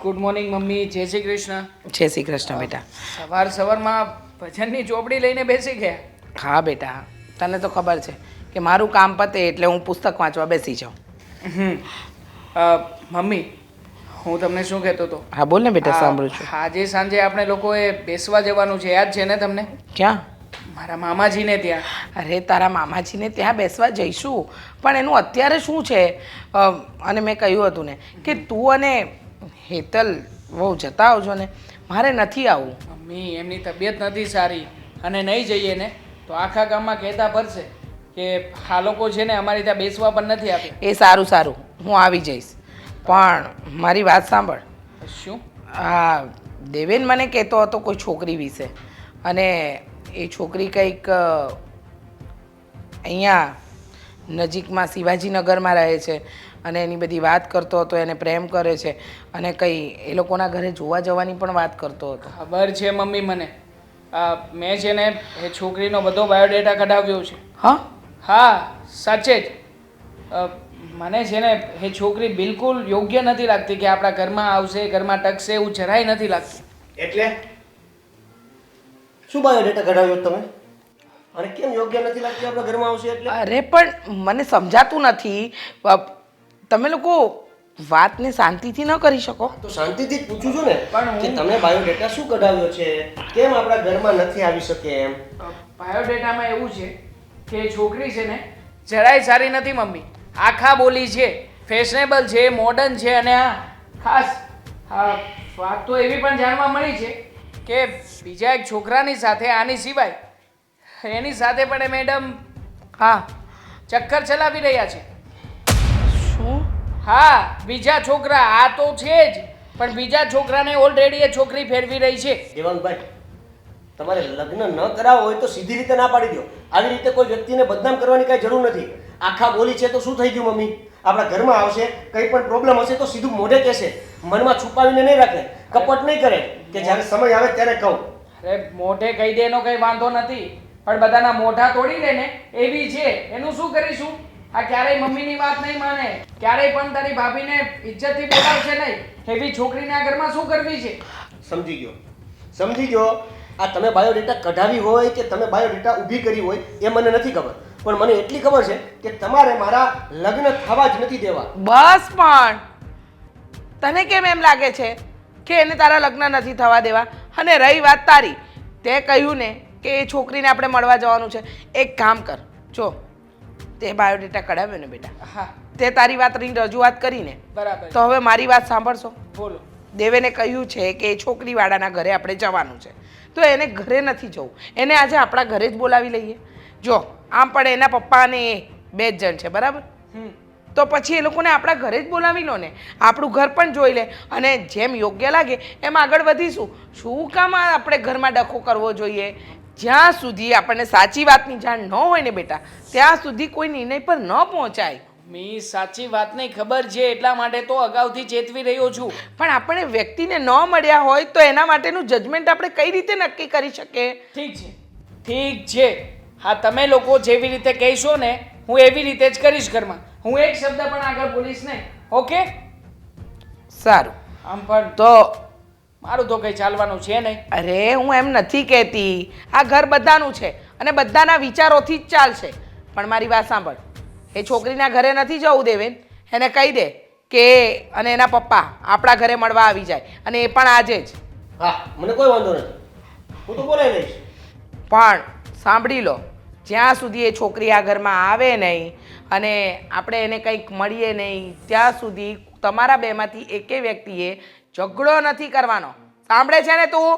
Good morning mummy. જય શ્રી કૃષ્ણ. જય શ્રી કૃષ્ણ બેટા. સવારમાં ભજનની ચોપડી લઈને બેસી ગયા. હા બેટા, તને તો ખબર છે કે મારું કામ પતે એટલે હું પુસ્તક વાંચવા બેસી જાઉં. મમ્મી, હું તમને શું કહેતો હતો? હા બોલ ને બેટા, સાંભળું છું. આજે સાંજે આપણે લોકોએ બેસવા જવાનું છે, યાદ છે ને તમને? ક્યાં? મારા મામાજીને ત્યાં. અરે તારા મામાજીને ત્યાં બેસવા જઈશું, પણ એનું અત્યારે શું છે? અને મેં કહ્યું હતું ને કે તું અને હેતલ બહુ જતા આવજો ને, મારે નથી આવવું. મમ્મી, એમની તબિયત નથી સારી અને નહીં જઈએ ને તો આખા ગામમાં કહેતા ભરશે કે આ લોકો છે ને અમારી ત્યાં બેસવા પણ નથી આપે. એ સારું સારું, હું આવી જઈશ, પણ મારી વાત સાંભળ. શું? હા, દેવેન મને કહેતો હતો કોઈ છોકરી વિશે, અને એ છોકરી કંઈક અહીંયા નજીકમાં શિવાજીનગરમાં રહે છે અને એની બધી વાત કરતો હતો, એને પ્રેમ કરે છે અને કંઈ એ લોકોના ઘરે જોવા જવાની પણ વાત કરતો હતો. ખબર છે મમ્મી મને. મેં છે ને એ છોકરીનો બધો બાયોડેટા કઢાવ્યો છે. હા હા, સાચે જ. મને છે ને એ છોકરી બિલકુલ યોગ્ય નથી લાગતી કે આપણા ઘરમાં આવશે, ઘરમાં ટકશે, એવું જરાય નથી લાગતું. એટલે શું બાયોડેટા કઢાવ્યો તમે? અને કેમ યોગ્ય નથી લાગતી આપણા ઘરમાં આવશે એટલે? અરે પણ મને સમજાતું નથી, તમે લોકો વાતને શાંતિથી ન કરી શકો? તો શાંતિથી જ પૂછું છું ને કે તમે બાયોડેટા શું કઢાવ્યો છે, કેમ આપણા ઘરમાં નથી આવી શકે એમ? બાયોડેટામાં એવું છે કે છોકરી છે ને જરાય સારી નથી મમ્મી. આખા બોલી છે, ફેશનેબલ છે, મોડર્ન છે, અને ખાસ વાત તો એવી પણ જાણવા મળી છે કે બીજા એક છોકરાની સાથે આની સિવાય એની સાથે પણ એ મેડમ ચક્કર ચલાવી રહ્યા છે. શું? હા, બીજા છોકરા. આ તો છે જ, પણ બીજા છોકરાને ઓલરેડી એ છોકરી ફેરવી રહી છે. દેવાંગભાઈ, તમારે લગ્ન ન કરાવવા હોય તો સીધી રીતે ના પાડી દો. આવી રીતે કોઈ વ્યક્તિને બદનામ કરવાની કાંઈ જરૂર નથી. આખા બોલી છે તો શું થઈ ગયું મમ્મી? આપણા ઘરમાં આવશે, કંઈ પણ પ્રોબ્લેમ હશે તો સીધું મોઢે કહેશે, મનમાં છુપાવીને નહીં રાખે, કપટ નહીં કરે કે જ્યારે સમય આવે ત્યારે કહું. અરે મોઢે કહી દે એનો કંઈ વાંધો નથી, પણ બધાના મોઢા તોડી દે ને એવી છે, એનું શું કરીશું? આ ક્યારેય મમ્મીની વાત નહીં માને, ક્યારેય પણ તારી ભાભીને ઇજ્જતથી બોલાવશે નહીં. એવી છોકરીને આ ઘરમાં શું કરવી છે? સમજી ગયો. આ તમે બાયોડેટા કઢાવી હોય કે તમે બાયોડેટા ઊભી કરી હોય એ મને નથી ખબર, પણ મને એટલી ખબર છે કે તમારે મારા લગ્ન થવા જ નથી દેવા. બસ, પણ તને કેમ એમ લાગે છે કે એને તારા લગ્ન નથી થવા દેવા? અને રહી વાત તારી, તે કહ્યું ને કે એ છોકરીને આપણે મળવા જવાનું છે. એક કામ કર, જો તે બાયોડેટા કઢાવ્યો ને બેટા, હા, તે તારી વાતની રજૂઆત કરીને, બરાબર. તો હવે મારી વાત સાંભળશો. બોલો. દેવેને કહ્યું છે કે એ છોકરીવાળાના ઘરે આપણે જવાનું છે, તો એને ઘરે નથી જવું, એને આજે આપણા ઘરે જ બોલાવી લઈએ. જો આમ પણ એના પપ્પા અને એ બે જ જણ છે, બરાબર? તો પછી એ લોકોને આપણા ઘરે જ બોલાવી લો ને, આપણું ઘર પણ જોઈ લે, અને જેમ યોગ્ય લાગે એમ આગળ વધીશું. શું કામ આપણે ઘરમાં ડખો કરવો જોઈએ? જ્યાં સુધી આપણને સાચી વાતની જાણ ન હોય ને બેટા, ત્યાં સુધી કોઈ નિર્ણય પર ન પહોંચાય. મી સાચી વાતની ખબર છે એટલા માટે તો અગાઉથી ચેતવી રહ્યો છું. પણ આપણે વ્યક્તિને ન મળ્યા હોય તો એના માટેનું જજમેન્ટ આપણે કઈ રીતે નક્કી કરી શકીએ? ઠીક છે. હા, તમે લોકો જેવી રીતે કહેશો ને હું એવી રીતે જ કરીશ ઘરમાં. હું એક શબ્દ પણ આગળ બોલીશ નહીં. ઓકે? સારું. આમ પણ તો મારું તો કંઈ ચાલવાનું છે નહીં. અરે હું એમ નથી કહેતી, આ ઘર બધાનું છે અને બધાના વિચારોથી જ ચાલશે. પણ મારી વાત સાંભળ, એ છોકરીના ઘરે નથી જવું દેવેન. એને કહી દે કે અને એના પપ્પા આપણા ઘરે મળવા આવી જાય, અને એ પણ આજે જ. હા, મને કોઈ વાંધો નથી, હું તો બોલાવી લઈશ. પણ સાંભળી લો, જ્યાં સુધી એ છોકરી આ ઘરમાં આવે નહીં અને આપણે એને કંઈક મળીએ નહીં, ત્યાં સુધી તમારા બેમાંથી એકે વ્યક્તિએ ઝઘડો નથી કરવાનો. સાંભળે છે ને તું?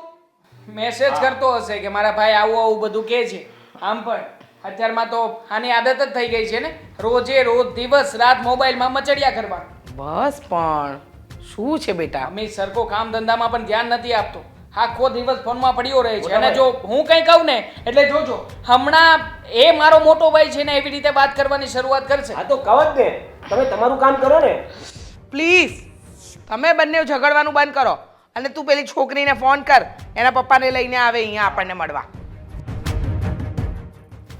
મેસેજ કરતો હશે કે મારા ભાઈ આવું બધું કહે છે. આમ પણ અત્યારમાં તો આની આદત જ થઈ ગઈ છે ને, રોજે રોજ દિવસ રાત મોબાઈલમાં મચડિયા કરવાનું. બસ, પણ શું છે બેટા? અમી સરખો કામ ધંધામાં પણ ધ્યાન નથી આપતો, આખો દિવસ ફોનમાં પડ્યો રહે છે. અને જો હું કંઈ કહું ને એટલે જોજો, હમણાં એ મારો મોટો ભાઈ છે ને એવી રીતે વાત કરવાની શરૂઆત કરશે. હા તો કહો જ ને, તમે તમારું કામ કરો ને. પ્લીઝ તમે બંને ઝઘડવાનું બંધ કરો, અને તું પેલી છોકરીને ફોન કર, એના પપ્પાને લઈને આવે અહીંયા આપણને મળવા.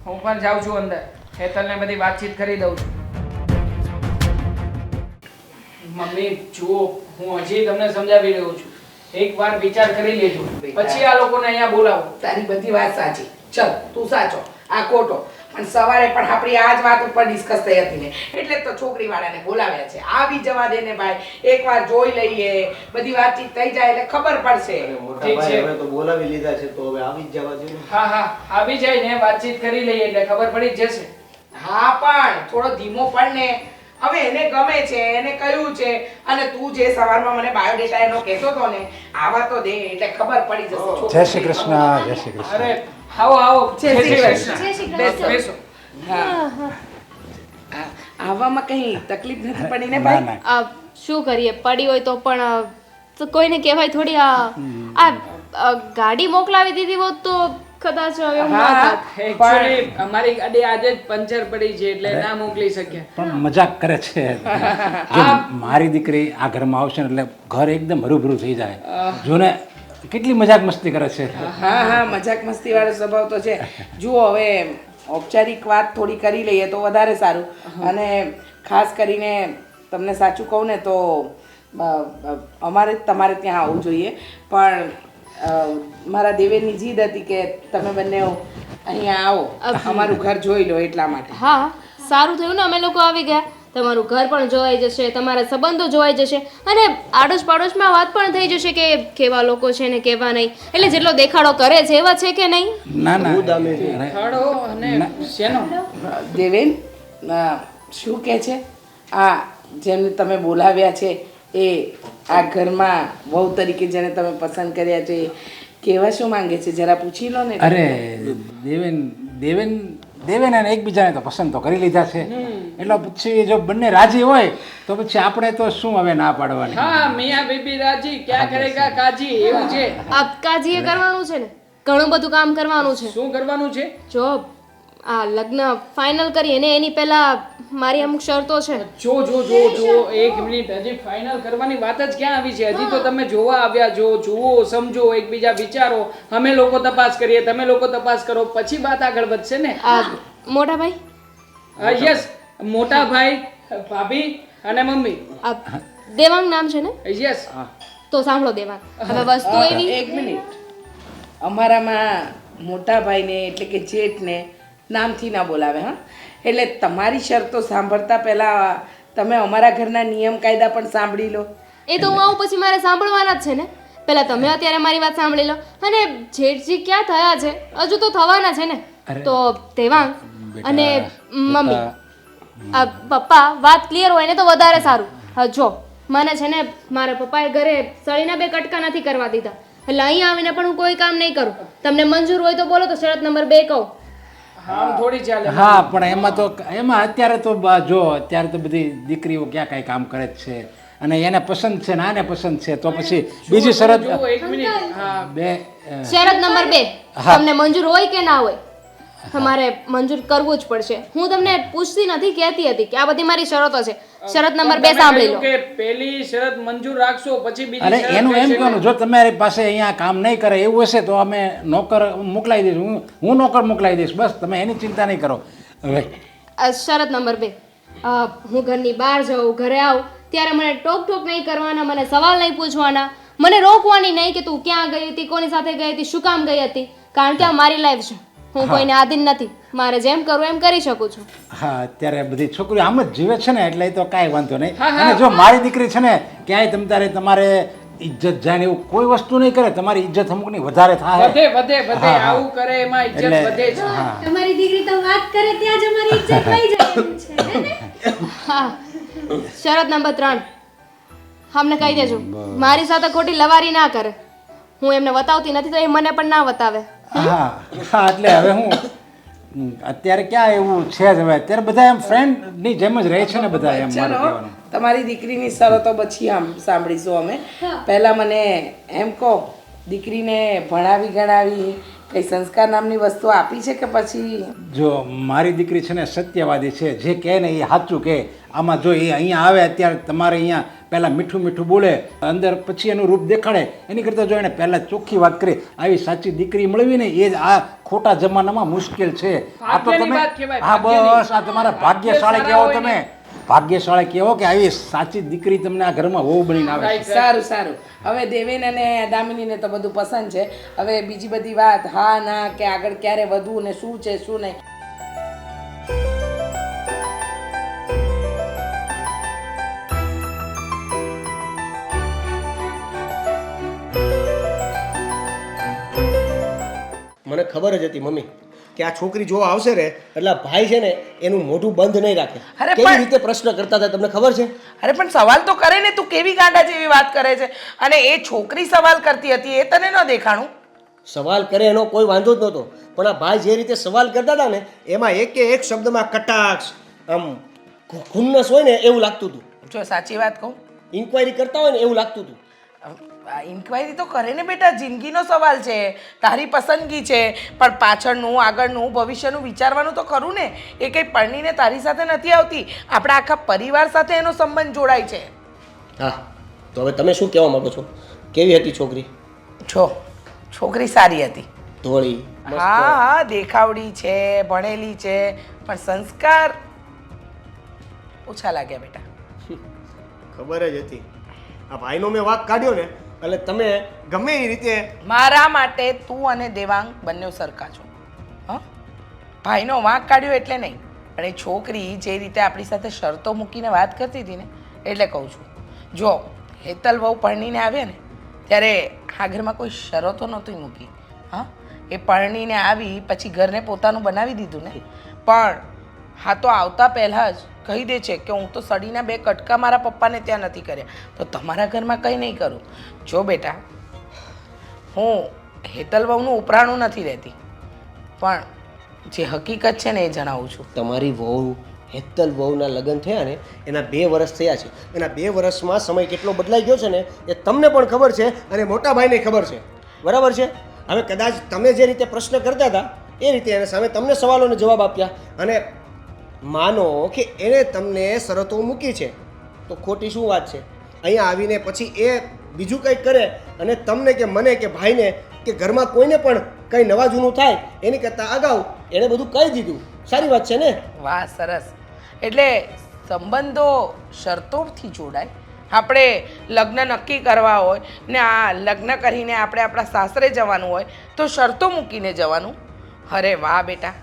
હું પણ જાઉં છું અંદર, હેતલને બધી વાતચીત કરી દઉં છું. મમ્મી જુઓ, હું હજી તમને સમજાવી રહ્યો છું. એકવાર વિચાર કરી લેજો, પછી આ લોકોને અહીંયા બોલાવો. તારી બધી વાત સાચી. ચલ તું સાચો, આ ખોટો. પણ સવારે પણ આપણી આ જ વાત ઉપર ડિસ્કસ થઈ હતી ને, એટલે જ તો છોકરી વાળાને બોલાવ્યા છે. આવી જવા દે ને ભાઈ, એકવાર જોઈ લઈએ, બધી વાતચીત થઈ જાય એટલે ખબર પડશે. મોટા ઠીક ભાઈ છે. હવે તો બોલાવી લીધા છે તો હવે આવી જ જવા જોઈએ. હા હા, આવી જાય ને વાતચીત કરી લઈએ એટલે ખબર પડી જ જશે. હા પણ થોડો ધીમો પડ ને. હવે એને ગમે છે, એને કહ્યું છે, અને તું જે સવારમાં મને બાયોડેટા એનો કહેતો હતો ને, આવા તો દે એટલે ખબર પડી જશે. જય શ્રી કૃષ્ણ, જય શ્રી કૃષ્ણ. અરે આવો આવો. જય શ્રી કૃષ્ણ. જય શ્રી બેસો, કૃષ્ણ. બેસો. હા. આવવામાં કઈ તકલીફ નથી પડી ને ના ભાઈ? ના, આ શું કરીએ, પડી હોય તો પણ તો કોઈને કહેવાય થોડી. આ ગાડી મોકલાવી દીધી હોત તો કદાચ એવું ના હા. થાત. Actually, અમારી ગાડી આજે જ પંચર પડી છે એટલે ના મોકલી શક્યા. પણ મજાક કરે છે. જો મારી દીકરી આ ઘરમાં આવશે ને એટલે ઘર એકદમ હરુભરું થઈ જાય. જો ને કેટલી મજાક મસ્તી કરે છે. હા હા, મજાક મસ્તી વાળો સ્વભાવ તો છે. જુઓ હવે ઔપચારિક વાત થોડી કરી લઈએ તો વધારે સારું. અને ખાસ કરીને તમને સાચું કહું ને તો અમારે તમારે ત્યાં આવવું જોઈએ. પણ મારા દેવેરની જીદ હતી કે તમે બંને અહીંયા આવો, અમારું ઘર જોઈ લો એટલા માટે. હા, સારું થયું ને અમે લોકો આવી ગયા. તમારું ઘર પણ જોવાઈ જશે, તમારા સંબંધો જોવાઈ જશે, અને આડોશ પાડોશમાં વાત પણ થઈ જશે કે કેવા લોકો છે ને કેવા નહીં. એટલે જેટલો દેખાડો કરે છે એવા છે કે નહીં. ના ના, બહુ દામી છે. ખાડો અને શેનો? દેવેન શું કહે છે? આ જેમને તમે બોલાવ્યા છે એ આ ઘરમાં વહુ તરીકે જેને તમે પસંદ કર્યા છે, કેવા શું માંગે છે જરા પૂછી લો ને. અરે દેવેન દેવેન દેવેન અને એકબીજાને તો પસંદ તો કરી લીધા છે. એટલે પછી જો બંને રાજી હોય તો પછી આપણે તો શું હવે ના પાડવાની. હા, મિયા બીબી રાજી ક્યાં કરેગા કાજી, એવું છે. આ કાજીએ કરવાનું છે ને, ઘણું બધું કામ કરવાનું છે. શું કરવાનું છે? જો આ લગ્ન ફાઇનલ કરીએ ને એની પહેલા મારી અમુક શરતો છે. જો જો જો જો એક મિનિટ, હજી ફાઇનલ કરવાની વાત જ ક્યાં આવી છે? હજી તો તમે જોવા આવ્યા છો, જુઓ, સમજો, એકબીજા વિચારો. અમે લોકો તપાસ કરીએ, તમે લોકો તપાસ કરો, પછી વાત આગળ વધશે ને. આ મોટા ભાઈ, યસ, મોટા ભાઈ, ભાભી અને મમ્મી. આ દેવાંગ નામ છે ને? યસ. તો સાંભળો દેવાંગ, હવે વસ્તુ એવી. એક મિનિટ, અમારામાં મોટા ભાઈને એટલે કે જેઠને નામથી ના બોલાવે. હા, એટલે તમારી શરતો સાંભળતા પહેલા તમે અમારા ઘરના નિયમ કાયદા પણ સાંભળી લો. એ તો હું આવું પછી મારે સાંભળવાના જ છે ને. પહેલા તમે અત્યારે મારી વાત સાંભળી લો. અને જેઠજી ક્યાં થયા છે, હજુ તો થવાના છે ને. તો દેવાંગ અને મમ્મી, આ પપ્પા વાત ક્લિયર હોય ને તો વધારે સારું. હા જો, મને છે ને મારા પપ્પાએ ઘરે સળીના 2 કટકા નથી કરવા દીધા, એટલે અહીં આવીને પણ હું કોઈ કામ નહીં કરું. તમને મંજૂર હોય તો બોલો, તો શરત નંબર 2 કહું. હા, થોડી ચાલે. હા, પણ એમાં અત્યારે તો જો અત્યારે તો બધી દીકરીઓ ક્યાં કાંઈ કામ કરે જ છે, અને એને પસંદ છે ને આને પસંદ છે, તો પછી બીજી શરત જો એક મિનિટ. હા, બે શરત નંબર 2, હા. તમને મંજૂર હોય કે ના હોય, તમારે મંજૂર કરવું જ પડશે. હું તમને પૂછતી નથી, કહેતી હતી કે આ બધી મારી શરતો છે. શરત નંબર 2 સાંભળી લો. કે પહેલી શરત મંજૂર રાખશો, પછી બીજી અરે શરત એનું એમ કહેશે કહેવાનું, જો તમારી પાસે અહીંયા કામ નહીં કરે એવું હશે તો અમે નોકર મોકલાવી દઈશું. હું નોકર મોકલાવી દઈશ, બસ તમે એની ચિંતા નહીં કરો. હવે શરત નંબર 2, હું ઘરની બહાર જાઉં, ઘરે આવું ત્યારે મને ટોક ટોક નહીં કરવાના, મને સવાલ નહીં પૂછવાના, મને રોકવાની નહીં કે તું ક્યાં ગઈ હતી, કોની સાથે ગઈ હતી, શું કામ ગઈ હતી. કારણ કે આ મારી લાઈફ છે, હું કોઈને આધીન નથી. મારે જેમ કરવું એમ કરી શકું છું. હા, અત્યારે બધી છોકરીઓ આમ જ જીવે છે ને, એટલે એ તો કાંઈ વાંધો નહીં. હા, હા. અને જો મારી દીકરી છે ને ક્યાંય તમારે ઇજ્જત જાય ને એવું કોઈ વસ્તુ નહીં કરે, તમારી ઇજ્જત અમુકની વધારે થાય. વધે વધે વધે. હા, હા. આવું કરે એમાં ઇજ્જત એટલે વધે છે. હા, તમારી દીકરી તો વાત કરે ત્યાં જ અમારી ઇજ્જત વહી જાય છે. હા, શરત નંબર 3, અમને કહી દેજો મારી સાથે ખોટી લવારી ના કરે. હું એમને બતાવતી નથી તો એ મને પણ ના બતાવે. હા હા, એટલે હવે અત્યારે ક્યાં એવું છે જ, હવે અત્યારે બધા એમ ફ્રેન્ડની જેમ જ રહે છે ને બધા, એમ મારું ચાલો, કહેવાનું. તમારી દીકરીની શરતો પછી આમ સાંભળીશું અમે. પહેલા મને એમ કહો, દીકરીને ભણાવી ગણાવી કઈ સંસ્કાર નામની વસ્તુ આપી છે કે પછી? જો મારી દીકરી છે ને સત્યવાદી છે, જે કહે ને એ સાચું કહે. આમાં જો એ અહીંયા આવે અત્યારે તમારે અહીંયા પહેલાં મીઠું મીઠું બોલે, અંદર પછી એનું રૂપ દેખાડે, એની કરતાં જો એને પહેલાં ચોખ્ખી વાત કરી, આવી સાચી દીકરી મળવી ને એ જ આ ખોટા જમાનામાં મુશ્કેલ છે. આ તો ભાગ્યની તમે વાત કહેવાય, હા ભાગ્યની. બસ આ તમારા ભાગ્યશાળી કહેવો તમે. ભાગ્યશાળી કહેવો કે આવી સાચી દીકરી તમને આ ઘરમાં વહુ બનીને આવે છે. સારું સારું. હવે દેવેન અને દામિનીને તો બધું પસંદ છે. હવે બીજી બધી વાત હા ના કે આગળ ક્યારે વધવું ને શું છે શું નહીં. મને ખબર જ હતી મમ્મી કે આ છોકરી જો આવશે ને એટલે આ ભાઈ છે ને એનું મોઢું બંધ નહીં રાખે. અરે કેવી પણ- રીતે પ્રશ્ન કરતા હતા તમને ખબર છે? અરે પણ સવાલ તો કરે ને, તું કેવી ગાંડા જેવી વાત કરે છે. અને એ છોકરી સવાલ કરતી હતી એ તને ન દેખાણું? સવાલ કરે એનો કોઈ વાંધો જ નહોતો, પણ આ ભાઈ જે રીતે સવાલ કરતા હતા ને એમાં એકે એક શબ્દમાં કટાક્ષ, આમ ખુન્નસ હોય ને એવું લાગતું હતું. જો સાચી વાત કહું, ઇન્ક્વાયરી કરતા હોય ને એવું લાગતું હતું. ઇન્ક્વાયરી તો કરે ને બેટા, જિંદગીનો સવાલ છે, તારી પસંદગી છે, પણ પાછળનું આગળનું ભવિષ્યનું વિચારવાનું તો ખરું ને. એ કંઈ પરણીને તારી સાથે નથી આવતી, આપણા આખા પરિવાર સાથે એનો સંબંધ જોડાય છે. હા, તો હવે તમે શું કહેવા માંગો છો? કેવી હતી છોકરી? જો છોકરી સારી હતી. ધોળી, હા હા, દેખાવડી છે, ભણેલી છે, પણ સંસ્કાર ઓછા લાગ્યા બેટા. ખબર જ હતી. આ ભાઈનો મેં વાંક કાઢ્યો ને એટલે તમે ગમે એ રીતે મારા માટે તું અને દેવાંગ બંને સરખા છો. હા, ભાઈનો વાંક કાઢ્યો એટલે નહીં, પણ એ છોકરી જે રીતે આપણી સાથે શરતો મૂકીને વાત કરતી હતી ને એટલે કહું છું. જો હેતલ બહુ પરણીને આવ્યા ને ત્યારે આ ઘરમાં કોઈ શરતો નહોતી મૂકી. હા, એ પરણીને આવી પછી ઘરને પોતાનું બનાવી દીધું ને. પણ હા, તો આવતા પહેલાં જ કહી દે છે કે હું તો સડીના 2 કટકા મારા પપ્પાને ત્યાં નથી કર્યા, તો તમારા ઘરમાં કંઈ નહીં કરું. જો બેટા, હું હેતલ વહુનું ઉપરાણું નથી રહેતી, પણ જે હકીકત છે ને એ જણાવું છું. તમારી વહુ હેતલ વહુના લગ્ન થયા ને એના 2 વર્ષ થયા છે. એના 2 વર્ષમાં સમય કેટલો બદલાઈ ગયો છે ને એ તમને પણ ખબર છે અને મોટા ભાઈને ખબર છે. બરાબર છે? હવે કદાચ તમે જે રીતે પ્રશ્ન કરતા હતા એ રીતે એને સામે તમને સવાલોને જવાબ આપ્યા અને માનો કે એણે તમને શરતો મૂકી છે તો ખોટી શું વાત છે? અહીંયા આવીને પછી એ બીજું કંઈક કરે અને તમને કે મને કે ભાઈને કે ઘરમાં કોઈને પણ કંઈ નવા જૂનું થાય એની કરતાં અગાઉ એણે બધું કહી દીધું. સારી વાત છે ને? વાહ, સરસ. એટલે સંબંધો શરતોથી જોડાય. આપણે લગ્ન નક્કી કરવા હોય ને આ લગ્ન કરીને આપણે આપણા સાસરે જવાનું હોય તો શરતો મૂકીને જવાનું. અરે વાહ બેટા,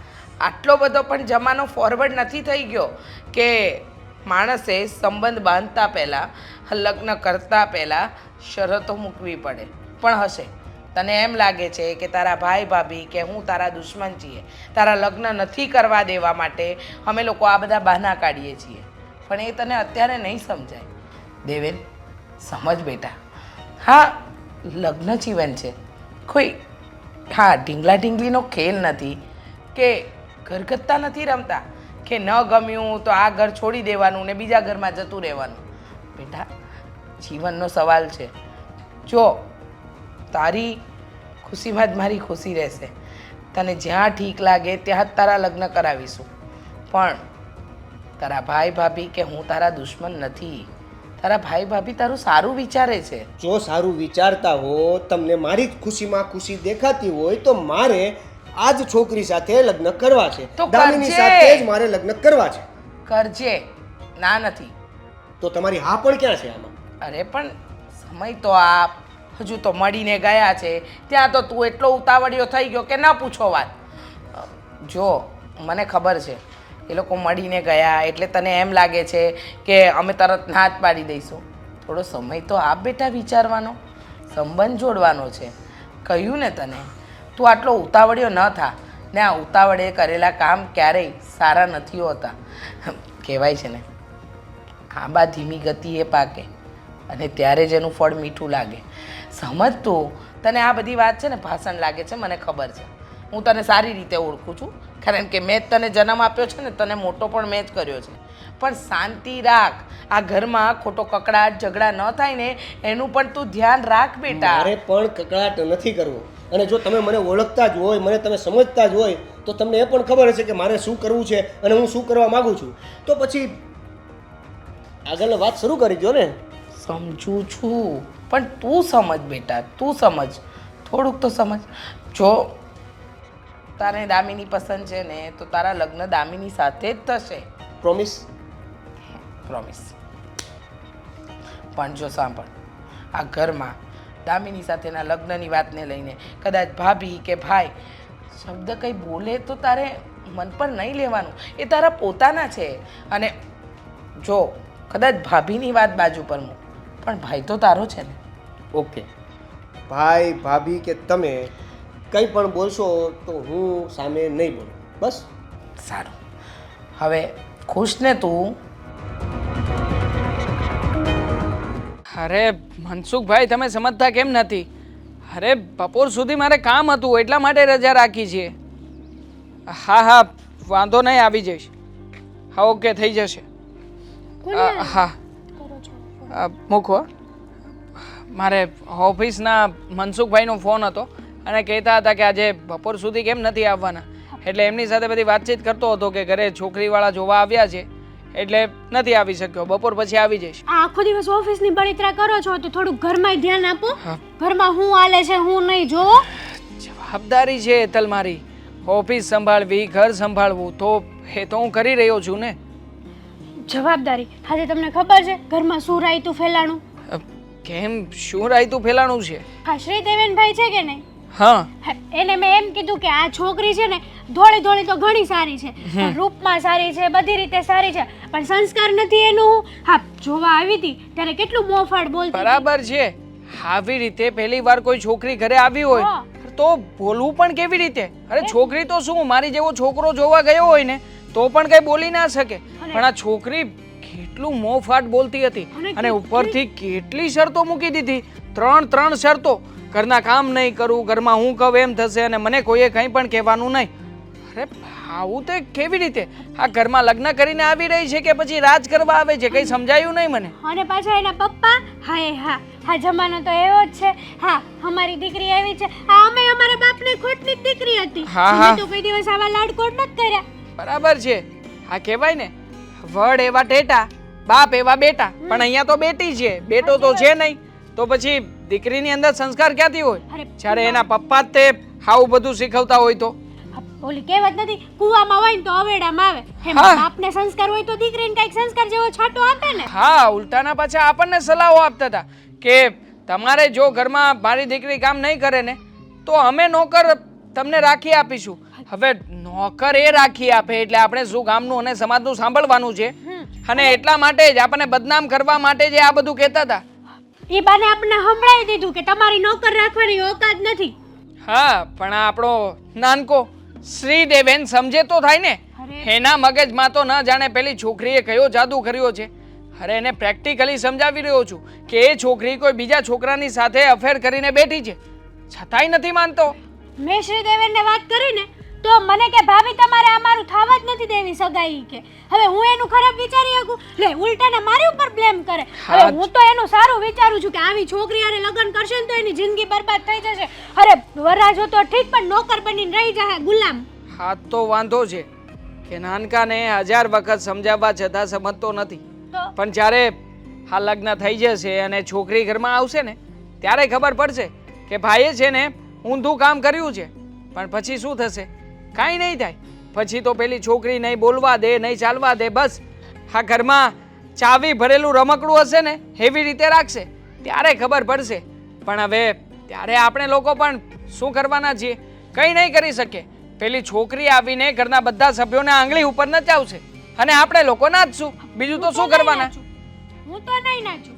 આટલો બધો પણ જમાનો ફોરવર્ડ નથી થઈ ગયો કે માણસે સંબંધ બાંધતા પહેલાં, લગ્ન કરતા પહેલાં શરતો મૂકવી પડે. પણ હશે, તને એમ લાગે છે કે તારા ભાઈ ભાભી કે હું તારા દુશ્મન છીએ, તારા લગ્ન નથી કરવા દેવા માટે અમે લોકો આ બધા બહાના કાઢીએ છીએ, પણ એ તને અત્યારે નહીં સમજાય. દેવેન, સમજ બેટા, હા લગ્ન જીવન છે, કોઈ હા ઢીંગલા ઢીંગલીનો ખેલ નથી કે ઘરગથ્થા નથી રમતા કે ન ગમ્યું તો આ ઘર છોડી દેવાનું ને બીજા ઘરમાં જતું રહેવાનું. બેટા, જીવનનો સવાલ છે. જો તારી ખુશીમાં જ મારી ખુશી રહેશે, તને જ્યાં ઠીક લાગે ત્યાં જ તારા લગ્ન કરાવીશું, પણ તારા ભાઈ ભાભી કે હું તારા દુશ્મન નથી. તારા ભાઈ ભાભી તારું સારું વિચારે છે. જો સારું વિચારતા હો, તમને મારી જ ખુશીમાં ખુશી દેખાતી હોય તો મારે આ જ છોકરી સાથે લગ્ન કરવા છે. તો દામિની કરજે. સાથે જ મારે લગ્ન કરવા છે. કરજે, ના નથી. તો તમારી હા પણ ક્યાં છે આમાં? અરે પણ સમય તો આપ, હજુ તો મળીને ગયા છે, ત્યાં તો તું એટલો ઉતાવળિયો થઈ ગયો કે ન પૂછો વાત. જો મને ખબર છે એ લોકો મળીને ગયા એટલે તને એમ લાગે છે કે અમે તરત ના જ પાડી દઈશું. થોડો સમય તો આપ બેટા વિચારવાનો, સંબંધ જોડવાનો છે. કહ્યું ને તને, તું આટલો ઉતાવળિયો ન થા ને આ ઉતાવળે કરેલા કામ ક્યારેય સારા નથી હોતા. કહેવાય છે ને, આંબા ધીમી ગતિએ પાકે અને ત્યારે જ એનું ફળ મીઠું લાગે. સમજ તું, તને આ બધી વાત છે ને ભાષણ લાગે છે, મને ખબર છે. હું તને સારી રીતે ઓળખું છું, કારણ કે મેં જ તને જન્મ આપ્યો છે ને, તને મોટો પણ મેં જ કર્યો છે. પણ શાંતિ રાખ, આ ઘરમાં ખોટો કકડાટ ઝઘડા ન થાય ને એનું પણ તું ધ્યાન રાખ બેટા. મારે પણ કકળાટ નથી કરવો. અને જો તમે મને ઓળખતા જ હોય, મને તમે સમજતા જ હોય તો તમને એ પણ ખબર હશે કે મારે શું કરવું છે અને હું શું કરવા માંગુ છું. તો પછી આગળ વાત શરૂ કરી દો ને. સમજું છું, પણ તું સમજ બેટા, તું સમજ, થોડુંક તો સમજ. જો તારે દામિની પસંદ છે ને તો તારા લગ્ન દામિની સાથે જ થશે. પ્રોમિસ? પ્રોમિસ. પણ જો સાંભળ, આ ઘરમાં દામિની સાથેના લગ્નની વાતને લઈને કદાચ ભાભી કે ભાઈ શબ્દ કંઈ બોલે તો તારે મન પર નહીં લેવાનું. એ તારા પોતાના છે. અને જો કદાચ ભાભીની વાત બાજુ પર મૂક, પણ ભાઈ તો તારો છે ને. ઓકે, ભાઈ ભાભી કે તમે કંઈ પણ બોલશો તો હું સામે નહીં બોલું, બસ. સારું, હવે ખુશ ને તું? અરે મનસુખભાઈ, તમે સમજતા કેમ નથી? અરે બપોર સુધી મારે કામ હતું એટલા માટે રજા રાખી છે. હા હા, વાંધો નહીં, આવી જઈશ. હા ઓકે, થઈ જશે. હા મૂકો. મારે ઓફિસના મનસુખભાઈનો ફોન હતો અને કહેતા હતા કે આજે બપોર સુધી કેમ નથી આવવાના, એટલે એમની સાથે બધી વાતચીત કરતો હતો કે ઘરે છોકરીવાળા જોવા આવ્યા છે એટલે નથી આવી શક્યો. બપોર પછી આવી જઈશ. આખો દિવસ ઓફિસની બળતરા કરો છો તો થોડું ઘરમાં ધ્યાન આપો. ઘરમાં હું હાલે છે હું નહીં જોવો. જવાબદારી છે હેતલ મારી, ઓફિસ સંભાળવી, ઘર સંભાળવું, તો એ તો હું કરી રહ્યો છું ને. જવાબદારી આજે તમને ખબર છે ઘરમાં શું રાયતું ફેલાણું? કેમ, શું રાયતું ફેલાણું છે? હા, શ્રી દેવેનભાઈ છે કે નહીં? હા, એને મેં એમ કીધું કે આ છોકરી છે ને ધોળી ધોળી તો ઘણી સારી છે, રૂપમાં સારી છે, બધી રીતે સારી છે, પણ સંસ્કાર નથી એનું. હા, જોવા આવી હતી ત્યારે કેટલું મોફાળ બોલતી હતી. બરાબર છે. આવી રીતે પહેલી વાર કોઈ છોકરી ઘરે આવી હોય તો બોલવું પણ કેવી રીતે? અરે છોકરી તો શું, મારી જેવો છોકરો જોવા ગયો હોય ને તો પણ કઈ બોલી ના શકે, પણ આ છોકરી કેટલું મોફાટ બોલતી હતી અને ઉપરથી કેટલી શરતો મૂકી દીધી. ત્રણ શરતો. ઘરના કામ નહીં કરું, ઘરમાં હું કહું એમ થશે અને મને કોઈએ કંઈ પણ કહેવાનું નહીં. અરે આવું તો કેવી રીતે? આ ઘરમાં લગ્ન કરીને આવી રહી છે કે પછી રાજ કરવા આવે છે? કંઈ સમજાયું નહીં મને. અને પાછા એના પપ્પા હા જમાનો તો એવો જ છે. હા, અમારી દીકરી એવી છે. હા, અમે અમારા બાપને ખોટની જ દીકરી હતી. અમે તો કોઈ દિવસ આવા લાડકોડ નથી કર્યા. બરાબર છે. હા કહેવાય ને, વડ એવા ટેટા, બાપ એવા બેટા, પણ અહીંયા તો બેટી છે, બેટો તો છે નહીં. તો પછી દીકરીની અંદર સંસ્કાર ક્યાંથી હોય? જ્યારે એના પપ્પા જ તે આવું બધું શીખવતા હોય તો. ઓલી કહેવત નથી, કુવામાં હોય ને તો અવેડામાં આવે. એમાં બાપને સંસ્કાર હોય તો દીકરીને કઈક સંસ્કાર જેવો છાંટો આપે ને. હા, ઉલટાના પાછા આપણને સલાહો આપતા હતા કે તમારે જો ઘરમાં મારી દીકરી કામ નહીં કરે ને તો અમે નોકર તમને રાખી આપીશું. હવે નોકર એ રાખી આપે એટલે આપણે શું ગામનું અને સમાજનું સાંભળવાનું છે, અને એટલા માટે જ આપણને બદનામ કરવા માટે જ આ બધું કહેતા હતા. એ બાને આપણે સંભળાવી દીધું કે તમારી નોકર રાખવાની ઓકાત નથી. હા, પણ આ આપણો નાનકો શ્રીદેવેન સમજે તો થાય ને. એના મગજમાં તો ન જાણે પેલી છોકરીએ કયો જાદુ કર્યો છે. અરે એને પ્રેક્ટિકલી સમજાવી રહ્યો છું કે એ છોકરી કોઈ બીજા છોકરાની સાથે અફેર કરીને બેઠી છે, છતાંય નથી માનતો. મેં શ્રી દેવેનને વાત કરી ને તો મને કે ભાભી તમારે અમારું થવા જ નથી દેવી સગાઈ કે. હવે હું એનું ખરાબ વિચારી શકું? લે, ઉલટાને મારી ઉપર બ્લેમ કરે. હવે હું તો એનું સારું વિચારું છું કે આવી છોકરી હારે લગ્ન કરશે ને તો એની જિંદગી બરબાદ થઈ જશે. અરે વરાજો તો ઠીક, પણ નોકર બનીને રહી જાય ગુલામ. હા તો વાંધો છે કે નાનકાને 1000 વખત સમજાવવા છતાં સમજતો નથી. પણ જ્યારે આ લગ્ન થઈ જશે અને છોકરી ઘરમાં આવશે ને ત્યારે ખબર પડશે કે ભાઈએ છે ને ઊંધું કામ કર્યું છે. પણ પછી શું થશે? કાંઈ નહીં થાય. પછી તો પેલી છોકરી નહીં બોલવા દે, નહીં ચાલવા દે, બસ આ ઘરમાં ચાવી ભરેલું રમકડું હશે ને એવી રીતે રાખશે. ત્યારે ખબર પડશે. પણ હવે ત્યારે આપણે લોકો પણ શું કરવાના છીએ? કંઈ નહીં કરી શકીએ. પેલી છોકરી આવીને ઘરના બધા સભ્યોને આંગળી ઉપર નચાવશે અને આપણે લોકો નાચશું. બીજું તો શું કરવાના? હું તો નહીં નાચું.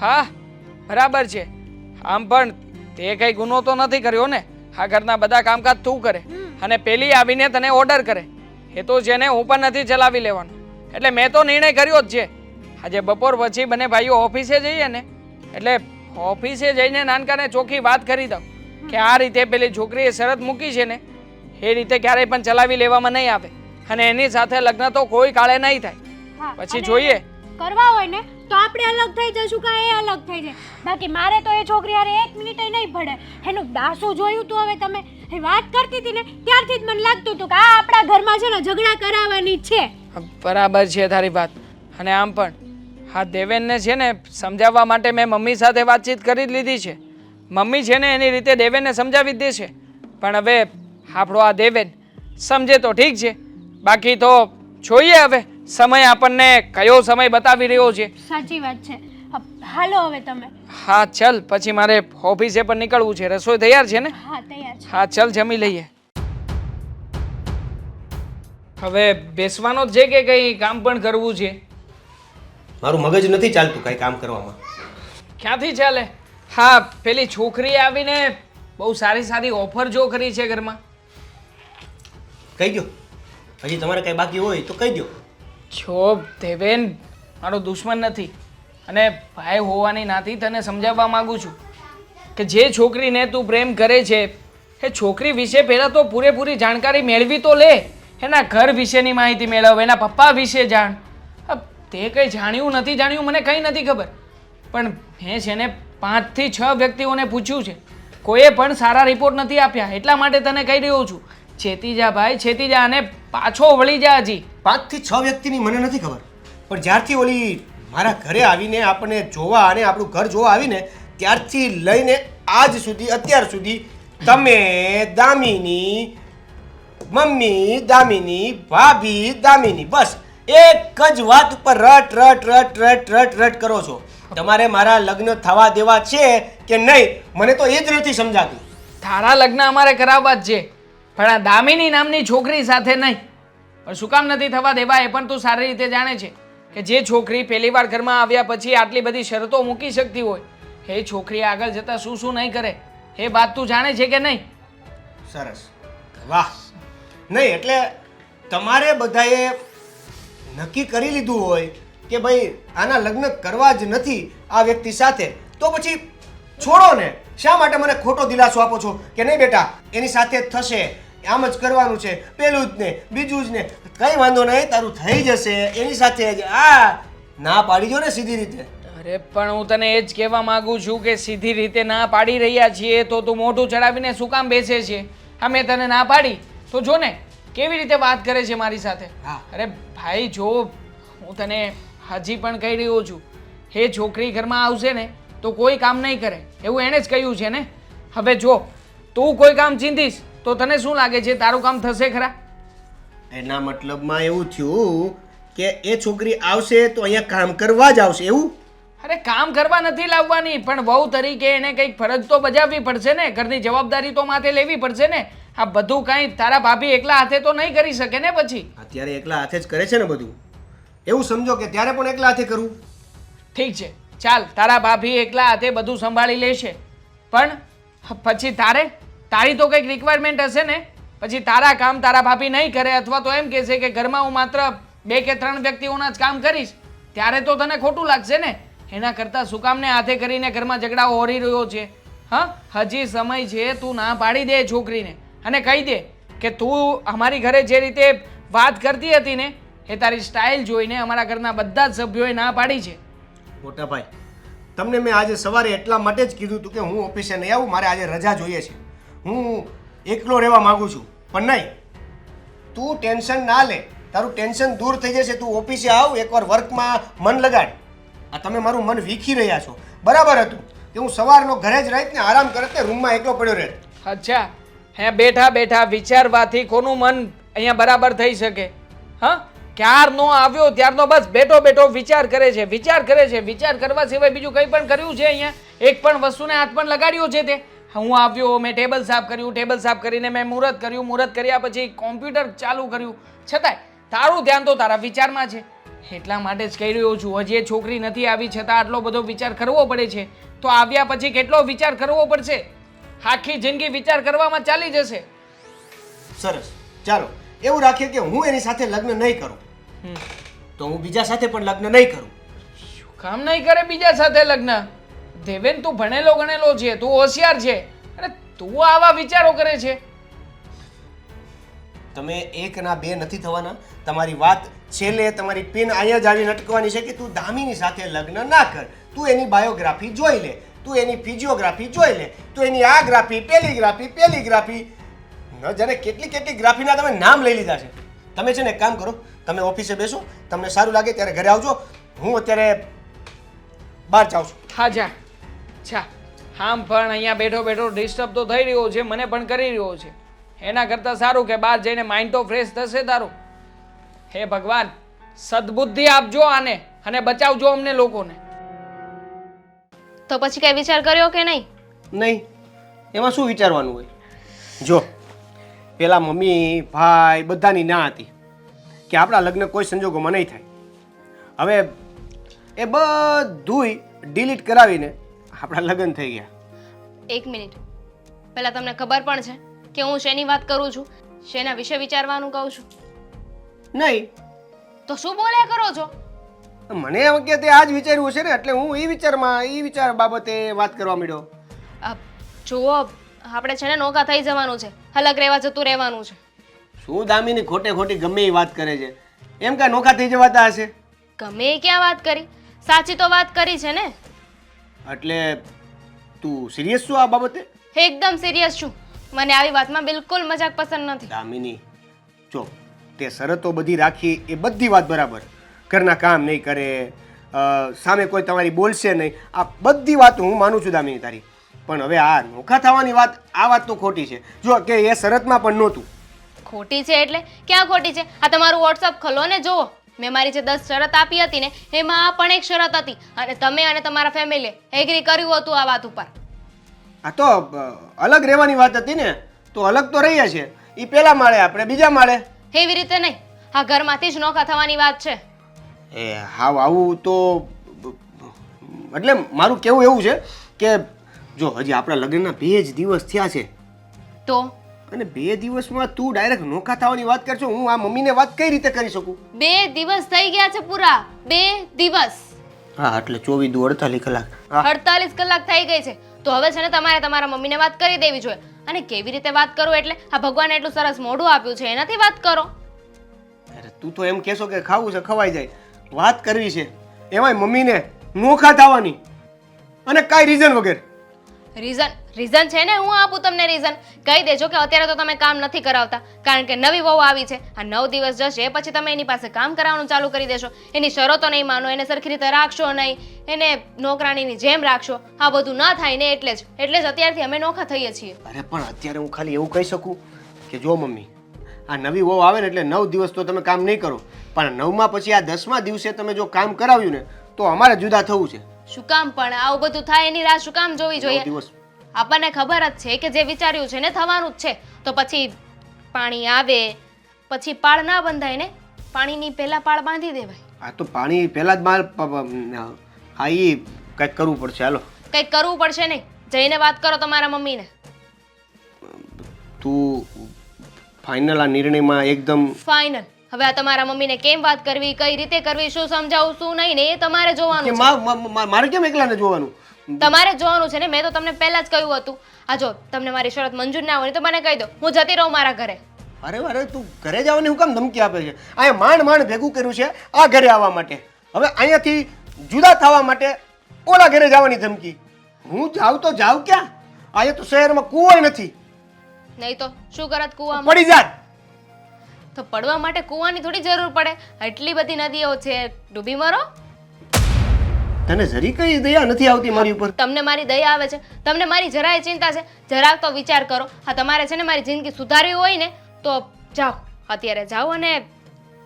હા બરાબર છે. આમ પણ તે કઈ ગુનો તો નથી કર્યો ને. આ ઘરના બધા કામકાજ તું કરે અને પેલી આવીને તને ઓર્ડર કરે. એ તો છે ને હું પણ નથી ચલાવી લેવાનું. એટલે મેં તો નિર્ણય કર્યો જ છે. આજે બપોર પછી બંને ભાઈઓ ઓફિસે જઈએ ને એટલે ઓફિસે જઈને નાનકાને ચોખ્ખી વાત કરી દઉં કે આ રીતે પેલી છોકરીએ શરત મૂકી છે ને એ રીતે ક્યારેય પણ ચલાવી લેવામાં નહીં આવે અને એની સાથે લગ્ન તો કોઈ કાળે નહીં થાય. પછી જોઈએ કરવા હોય ને તો આપણે અલગ થઈ જશું કે એ અલગ થઈ જાય. બાકી મારે તો એ છોકરી હારે 1 મિનિટ નહીં પડે. એનું દાસું જોયું તું. હવે તમે એ વાત કરતી હતી ને ત્યારથી જ મને લાગતું હતું કે આ આપણા ઘરમાં છે ને ઝઘડા કરાવવાની છે. બરાબર છે તારી વાત. અને આમ પણ હા દેવેનને છે ને સમજાવવા માટે મેં મમ્મી સાથે વાતચીત કરી જ લીધી છે. મમ્મી છે ને એની રીતે દેવેનને સમજાવી જ દેશે. પણ હવે આપણો આ દેવેન સમજે તો ઠીક છે, બાકી તો જોઈએ હવે સમય આપણને કયો સમય બતાવી રહ્યો છે. સાચી વાત છે. હાલો હવે તમે. હા ચલ, પછી મારે ઓફિસે પણ નીકળવું છે. રસોઈ તૈયાર છે ને? હા તૈયાર છે. હા ચલ, જમી લઈએ. હવે બેસવાનો જ છે કે કંઈ કામ પણ કરવું છે? મારું મગજ નથી ચાલતું કાંઈ કામ કરવામાં. ક્યાંથી ચાલે? હા, પેલી છોકરી આવીને બહુ સારી સારી ઓફર જો કરી છે ઘરમાં. કહી દો, હજી તમારે કાંઈ બાકી હોય તો કહી દો. જો દેવેન મારો દુશ્મન નથી, અને ભાઈ હોવાની નાતી તને સમજાવવા માંગુ છું કે જે છોકરીને તું પ્રેમ કરે છે એ છોકરી વિશે પહેલાં તો પૂરેપૂરી જાણકારી મેળવી તો લે. એના ઘર વિશેની માહિતી મેળવ, એના પપ્પા વિશે જાણ. તે કંઈ જાણ્યું નથી જાણ્યું મને કંઈ નથી ખબર, પણ મેં છે ને 5 થી 6 વ્યક્તિઓને પૂછ્યું છે, કોઈએ પણ સારા રિપોર્ટ નથી આપ્યા. એટલા માટે તને કહી રહ્યો છું, છેતી જા ભાઈ, છેતી જા, અને પાછો વળી જા. હજી 5 થી 6 વ્યક્તિની મને નથી ખબર, પણ જ્યારથી ઓલી મારા ઘરે આવીને આપણને જોવા અને આપણું ઘર જોવા આવીને ત્યારથી લઈને આજ સુધી, અત્યાર સુધી તમે, દામિની મમ્મી, દામિની ભાભી, દામિની, બસ એક જ વાત ઉપર રટ રટ રટ રટ રટ રટ કરો છો. તમારે મારા લગ્ન થવા દેવા છે કે નહીં, મને તો એ જ નથી સમજાતું. તારા લગ્ન અમારે કરાવવા જ છે, પણ આ દામિની નામની છોકરી સાથે નહીં. પણ શું કામ નથી થવા દેવા એ પણ તું સારી રીતે જાણે છે કે જે છોકરી પહેલી વાર ઘરમાં આવ્યા પછી આટલી બધી શરતો મૂકી શકતી હોય, એ છોકરી આગળ જતા શું શું નહીં કરે એ વાત તું જાણે છે કે નહીં? સરસ, વાહ. નહીં એટલે તમારે બધાએ નક્કી કરી લીધું હોય કે ભાઈ આના લગ્ન કરવા જ નથી આ વ્યક્તિ સાથે, તો પછી છોડો ને. શા માટે મને ખોટો દિલાસો આપો છો કે નહીં બેટા એની સાથે જ થશે, આમ જ કરવાનું છે, પેલું જ ને બીજું જ ને, કંઈ વાંધો નહીં, તારું થઈ જશે એની સાથે જ. આ ના પાડી દો ને સીધી રીતે. અરે પણ હું તને એ જ કહેવા માંગુ છું કે સીધી રીતે ના પાડી રહ્યા છીએ તો તું મોઢું ચડાવીને શું કામ બેસે છે? હા, મેં તને ના પાડી તો જો ને કેવી રીતે વાત કરે છે મારી સાથે. અરે ભાઈ જો, હું તને હજી પણ કહી રહ્યો છું, એ છોકરી ઘરમાં આવશે ને તો કોઈ કામ નહીં કરે, એવું એણે જ કહ્યું છે ને. હવે જો તું કોઈ કામ ચીંધીશ તો તને શું લાગે છે, તારું કામ થશે ખરા? એના મતલબમાં એવું થયું કે એ છોકરી આવશે તો અહીંયા કામ કરવા જ આવશે એવું? અરે કામ કરવા નથી લાવવાની, પણ વહુ તરીકે એને કંઈક ફરજ તો બજાવવી પડશે ને, ઘરની જવાબદારી તો માથે લેવી પડશે ને. આ બધું કાંઈ તારા ભાભી એકલા હાથે તો નહીં કરી શકે ને. પછી અત્યારે એકલા હાથે જ કરે છે ને બધું, એવું સમજો કે ત્યારે પણ એકલા હાથે કરવું. ઠીક છે, ચાલ, તારા ભાભી એકલા હાથે બધું સંભાળી લેશે, પણ પછી તારી તો કંઈક રિક્વાયરમેન્ટ હશે ને. પછી તારા કામ તારા ભાભી નહીં કરે, અથવા તો એમ કહેશે કે ઘરમાં હું માત્ર 2 કે 3 વ્યક્તિઓના જ કામ કરીશ, ત્યારે તો તને ખોટું લાગશે ને. એના કરતાં શું કામને હાથે કરીને ઘરમાં ઝઘડાઓ હોરી રહ્યો છે? હા, હજી સમય છે, તું ના પાડી દે છોકરીને અને કહી દે કે તું અમારી ઘરે જે રીતે વાત કરતી હતી ને એ તારી સ્ટાઇલ જોઈને અમારા ઘરના બધા જ સભ્યોએ ના પાડી છે. મોટા ભાઈ, તમને મેં આજે સવારે એટલા માટે જ કીધું હતું કે હું ઓફિસે નહીં આવું, મારે આજે રજા જોઈએ છે, હું એકલો રહેવા માંગુ છું. પણ નહીં, તું ટેન્શન ના લે, તારું ટેન્શન દૂર થઈ જશે. તું ઓફિસે આવ, એકવાર વર્કમાં મન લગાડ. આ તમે મારું મન વીખી રહ્યા છો. બરાબર હતું કે હું સવારનો ઘરે જ રહીત ને આરામ કરત ને રૂમમાં એકલો પડ્યો રહેત. અચ્છા, હે બેઠા બેઠા વિચારવાથી કોનું મન અહીંયા બરાબર થઈ શકે? હા, ક્યારનો આવ્યો ત્યારનો બસ બેઠો બેઠો વિચાર કરે છે, વિચાર કરે છે. વિચાર કરવા સિવાય બીજું કંઈ પણ કર્યું છે અહીંયા? એક પણ વસ્તુને હાથ પણ લગાડ્યો છે તે? હું આવ્યો, મેં ટેબલ સાફ કર્યું, ટેબલ સાફ કરીને મેં મુહૂર્ત કર્યું, મુહૂર્ત કર્યા પછી કોમ્પ્યુટર ચાલુ કર્યું, છતાંય તારું ધ્યાન તો તારા વિચારમાં છે. એટલા માટે જ કહી રહ્યો છું, હજી એ છોકરી નથી આવી છતાં આટલો બધો વિચાર કરવો પડે છે, તો આવ્યા પછી કેટલો વિચાર કરવો પડશે? આખી જિંદગી વિચાર કરવામાં ચાલી જશે. સરસ, ચાલો એવું રાખીએ કે હું એની સાથે લગ્ન નહીં કરું, તો હું બીજા સાથે પણ લગ્ન નહીં કરું. શું કામ નહીં કરે બીજા સાથે લગ્ન? દેવેન, તું ભણેલો ગણેલો છે, તું હોશિયાર છે, અને તું આવા વિચારો કરે છે. તમે એક ના બે નથી થવાના. તમારી વાત છેલ્લે તમારી પિન અહીંયા જ આવીને અટકવાની છે કે તું દામિની સાથે લગ્ન ના કર. તું એની બાયોગ્રાફી જોઈ લે, તું એની ફિઝિયોગ્રાફી જોઈ લે, તું એની આ ગ્રાફી, પેલી ગ્રાફી, ન જાણે કેટલી કેટલી ગ્રાફીના તમે નામ લઈ લીધા છે. તમે છે ને એક કામ કરો, તમે ઓફિસે બેસો, તમને સારું લાગે ત્યારે ઘરે આવજો. હું અત્યારે બહાર જાઉં છું. હા જા જા. આમ પણ અહીંયા બેઠો બેઠો ડિસ્ટર્બ તો થઈ રહ્યો છે, મને પણ કરી રહ્યો છે. એના કરતાં સારું કે બહાર જઈને માઇન્ડ તો ફ્રેશ થશે તારું. હે ભગવાન, સદબુદ્ધિ આપજો આને અને બચાવજો અમને લોકોને. તો પછી કઈ વિચાર કર્યો કે નહીં? નહીં, એમાં શું વિચારવાનું હોય? જો પેલા મમ્મી ભાઈ બધાની ના હતી કે આપણા લગ્ન કોઈ સંજોગોમાં નહીં થાય. હવે એ બધુંય ડિલીટ કરાવીને આપણા લગ્ન થઈ ગયા. એક મિનિટ, પહેલા તમને ખબર પણ છે કે હું શેની વાત કરું છું, શેના વિશે વિચારવાનું કહું છું? નહીં, તો શું બોલ્યા કરો છો? મને એમ કે તે આ જ વિચાર્યું હશે ને, એટલે હું એ વિચાર બાબતે વાત કરવા માંડ્યો. જુઓ, આપણે છે ને નોકા થઈ જવાનું છે, અલગ રહેવા જતું રહેવાનું છે. શું દામિની ખોટે ખોટી ગમે એ વાત કરે છે? એમ કાંઈ નોખા થઈ જવાતા હશે? ગમે એ ક્યાં વાત કરી, સાચી તો વાત કરી છે ને. એટલે તું સિરિયસ છું આ બાબતે? એકદમ સિરિયસ છું. મને આવી વાતમાં બિલકુલ મજાક પસંદ નથી. દામિની જો, તે શરતો બધી રાખી એ બધી વાત બરાબર, ઘરના કામ નહીં કરે, સામે કોઈ તમારી બોલશે નહીં, આ બધી વાતો હું માનું છું દામિની તારી. પણ હવે આ નોખા થવાની વાત, આ વાત તો ખોટી છે. જો કે એ શરતમાં પણ નહોતું. ખોટી છે એટલે ક્યાં ખોટી છે? આ તમારું વોટ્સઅપ ખોલો ને જુઓ. મેં મારી જે 10 શરત આપી હતી ને એમાં આ પણ એક શરત હતી અને તમે અને તમારા ફેમિલીએ એગ્રી કર્યું હતું આ વાત ઉપર. આ તો અલગ રહેવાની વાત હતી ને, તો અલગ તો રહીએ છે. એ પેલા માળે, આપણે બીજા માળે. એવી રીતે નહીં, આ ઘરમાંથી જ નોખા થવાની વાત છે. એ હાવ આવું તો એટલે મારું કેવું એવું છે કે જો હજી આપણા લગ્નના 2 જ દિવસ થયા છે તો અને 2 દિવસમાં તું ડાયરેક્ટ નોખા થવાની વાત કરશો, હું આ મમ્મીને વાત કઈ રીતે કરી શકું? 2 દિવસ થઈ ગયા છે પૂરા, 2 દિવસ. હા, એટલે 24 દુ 48 કલાક. 48 કલાક થઈ ગઈ છે. તો હવે છે ને તમારે તમારા મમ્મીને વાત કરી દેવી જોઈએ. અને કેવી રીતે વાત કરું એટલે આ ભગવાને એટલું સરસ મોઢું આપ્યું છે એનાથી વાત કરો. અરે તું તો એમ કહેશો કે ખાવું છે ખવાઈ જાય, વાત કરવી છે એમાંય મમ્મીને નોખા થવાની અને કાંઈ રીઝન વગર. રીઝન છે ને, હું આપું તમને રીઝન. કહી દેજો કે અત્યારે તો તમે કામ નથી કરાવતા કારણ કે નવી વહુ આવી છે. આ 9 દિવસ જશે પછી તમે એની પાસે કામ કરાવવાનું ચાલુ કરી દેશો. એની શરતો નહીં માનો, એને સરખી રીતે રાખશો નહીં, એને નોકરાણીની જેમ રાખશો. આ બધું ના થાય ને એટલે જ અત્યારથી અમે નોખા થઈએ છીએ. અરે પણ અત્યારે હું ખાલી એવું કહી શકું કે જો મમ્મી, આ નવી વહુ આવે ને એટલે 9 દિવસ તો તમે કામ નહીં કરો, પણ 9મા પછી આ 10મા દિવસે તમે જો કામ કરાવ્યું ને તો અમારે જુદા થવું છે. શું કામ પણ આવું બધું થાય એની રાહ શું કામ જોવી 9 જોઈએ? દિવસ આપણને ખબર જ છે કે જે વિચાર્યું છે ને થવાનું જ છે. તો પછી પાણી આવે પછી પાળ ના બંધાય ને, પાણીની પહેલા પાળ બાંધી દેવાય. આ તો પાણી પહેલા જ માર હા એ કંઈક કરવું પડશે. હાલો કંઈક કરવું પડશે નહીં, જઈને વાત કરો તમારા મમ્મીને. તું ફાઇનલ આ નિર્ણયમાં એકદમ ફાઇનલ. હવે આ તમારા મમ્મીને કેમ વાત કરવી, કઈ રીતે કરવી, શું સમજાવું શું નહીં ને એ તમારે કે જોવાનું છે. મારે કેમ એકલાને જોવાનું? તમારે જોવાનું છે ને. મેં તો તમને પહેલા જ કહ્યું હતું. આ જો તમને મારી શરત મંજૂર ના હોય તો મને કહી દો, હું જતી રહું મારા ઘરે. અરે તું ઘરે જવાની હું કામ ધમકી આપે છે? અહીંયા માંડ ભેગું કર્યું છે આ ઘરે આવવા માટે, હવે અહીંયાથી જુદા થવા માટે ઓલા ઘરે જવાની ધમકી. હું જાઉં તો જાઉં ક્યાં? અહીંયા તો શહેરમાં કૂવો નથી. નહીં તો શું કરત કૂવામાં? પડી જાત. તો પડવા માટે કૂવાની થોડી જરૂર પડે, એટલી બધી નદીઓ છે, ડૂબી મરો. તને જરી કઈ દયા નથી આવતી મારી ઉપર? તમને મારી દયા આવે છે? તમને મારી જરાય ચિંતા છે? જરાક તો વિચાર કરો. હા, તમારે છે ને મારી જિંદગી સુધારવી હોય ને તો જાઓ, અત્યારે જાઓ અને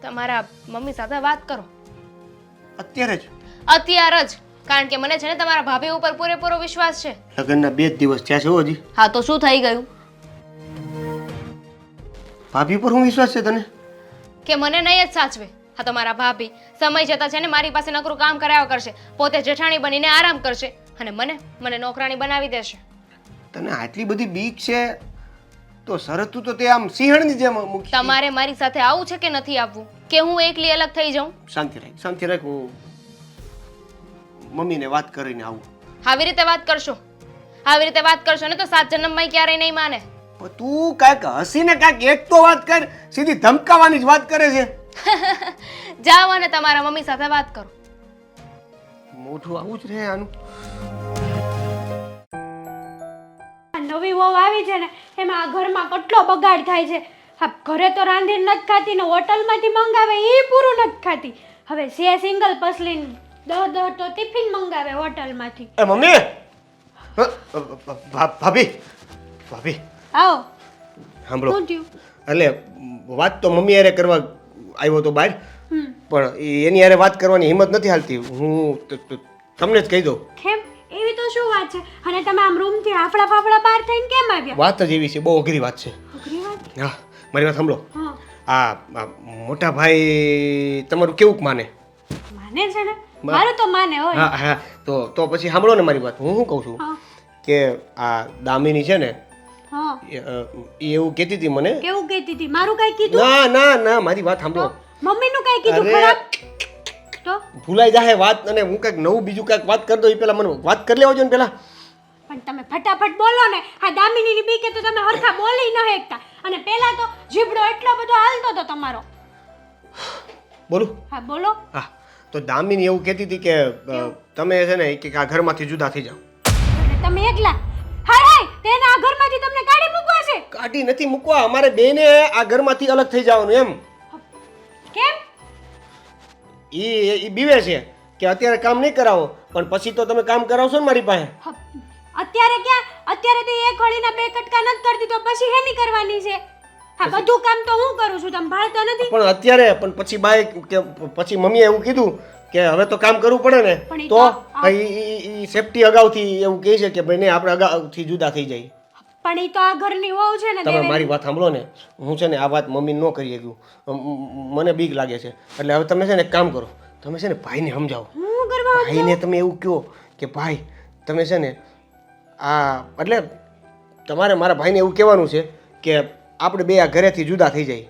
તમારા મમ્મી સાથે વાત કરો. અત્યારે જ? અત્યારે જ. કારણ કે મને છે ને તમારા ભાભી ઉપર પૂરેપૂરો વિશ્વાસ છે. લગ્નના 2 દિવસ થયા છે હજી. હા, તો શું થઈ ગયું? ભાભી પર હું વિશ્વાસ છે તને? કે મને નહીં જ સાચવે. હા, તમારા ભાભી સમય જતા છે ને મારી પાસે નકરું કામ કરાવ્યા કરશે, પોતે જેઠાણી બનીને આરામ કરશે અને મને નોકરાણી બનાવી દેશે. તને આટલી બધી બીક છે તો શરતું તો તે આમ સિંહણની જેમ મૂકી. તમારે મારી સાથે આવું છે કે નથી આવવું, કે હું એકલી અલગ થઈ જાઉં? શાંતિ રાખ. હું મમ્મીને વાત કરીને આવું. આવી રીતે વાત કરશો ને તો 7 જન્મમાં ક્યારેય નહીં માને. પણ તું કાંઈક હસીને કાંઈક એક તો વાત કર, સીધી ધમકાવાની જ વાત કરે છે. જાઓ અને તમારા મમ્મી સાથે વાત કરો. મોઢું આવું જ રહે આનું. નવી વહુ આવી છે ને એમાં આ ઘરમાં કેટલો બગાડ થાય છે. આ ઘરે તો રાંધીને નથી ખાતી ને હોટલમાંથી મંગાવે એ પૂરું નથી ખાતી. હવે સે સિંગલ પસલીન 10 તો ટિફિન મંગાવે હોટલમાંથી. એ મમ્મી, ભાભી આવો. સાંભળો, શું થયું? એટલે વાત તો મમ્મી હારે કરવા આવ્યો તો બહાર, પણ એની હારે વાત કરવાની હિંમત નથી હાલતી. હું તમને જ કહી દઉં. કેમ એવી તો શું વાત છે? અને તમે આમ રૂમથી આફડા ફાફડા બહાર થઈને કેમ આવ્યા? વાત જ એવી છે, બહુ અઘરી વાત છે. અઘરી વાત? હા, મારી વાત સાંભળો. હા, આ મોટા ભાઈ તમારું કેવું માને? માને છે ને? મારું તો માને હોય. હા હા, તો પછી સાંભળો ને મારી વાત. હું શું કહું છું હા, કે આ દામિની છે ને, હા. એ એવું કહેતી હતી મને. કેવું કહેતી હતી? મારું કઈ કીધું? ના ના ના, મારી વાત સાંભળો. મમ્મીનું કઈ કીધું અરે. ખરાબ? તો ભૂલાઈ જાય વાત, અને હું કંઈક નવું બીજું કંઈક વાત કરી દઉં એ પહેલાં મને વાત કરી લેવા જો ને પહેલાં. પણ તમે ફટાફટ બોલો ને. આ દામિનીની બીકે તો તમે હરખા બોલી ન શકતા. અને પહેલા તો જીભડો એટલો બધો હાલતો હતો તમારો. બોલું? હા બોલો. હા, તો દામિની એવું કહેતી હતી કે તમે છે ને કે આ ઘરમાંથી જુદા થઈ જાઓ. એટલે તમે એકલા? હાય હાય, તેને આ ઘરમાંથી તમને કાઢી મૂકવા છે? કાઢી નથી મૂકવા, અમારે બેને આ ઘરમાંથી અલગ થઈ જવાનું એમ. કેમ? ઈ બીવે છે કે અત્યારે કામ નહીં કરાવો, પણ પછી તો તમે કામ કરાવશો ને મારી પાસે. અત્યારે ક્યાં? અત્યારે તો એક હળીના બે કટકા નથી કરતી તો પછી હેની કરવાની છે? હા, બધું કામ તો હું કરું છું, તમે ભાળતા નથી. પણ અત્યારે પણ પછી બાય કે પછી મમ્મીએ એવું કીધું કે હવે તો કામ કરવું પડે ને, પણ ઈ તો તો ઈ સેફટી અગાઉથી એવું કહે છે કે ભાઈ ને આપણે અગાઉથી જુદા થઈ જાય. પણ ઈ તો આ ઘરની વહુ છે ને તમે દેવેન. મારી વાત સાંભળો ને, હું છે ને આ વાત મમ્મી ન કરી શક્યું, મને બીક લાગે છે. એટલે હવે તમે છે ને એક કામ કરો, તમે છે ને ભાઈને સમજાવો. હું કરવા ભાઈને તમે એવું કહો કે ભાઈ તમે છે ને આ એટલે તમારે મારા ભાઈને એવું કહેવાનું છે કે આપણે બે આ ઘરેથી જુદા થઈ જાય.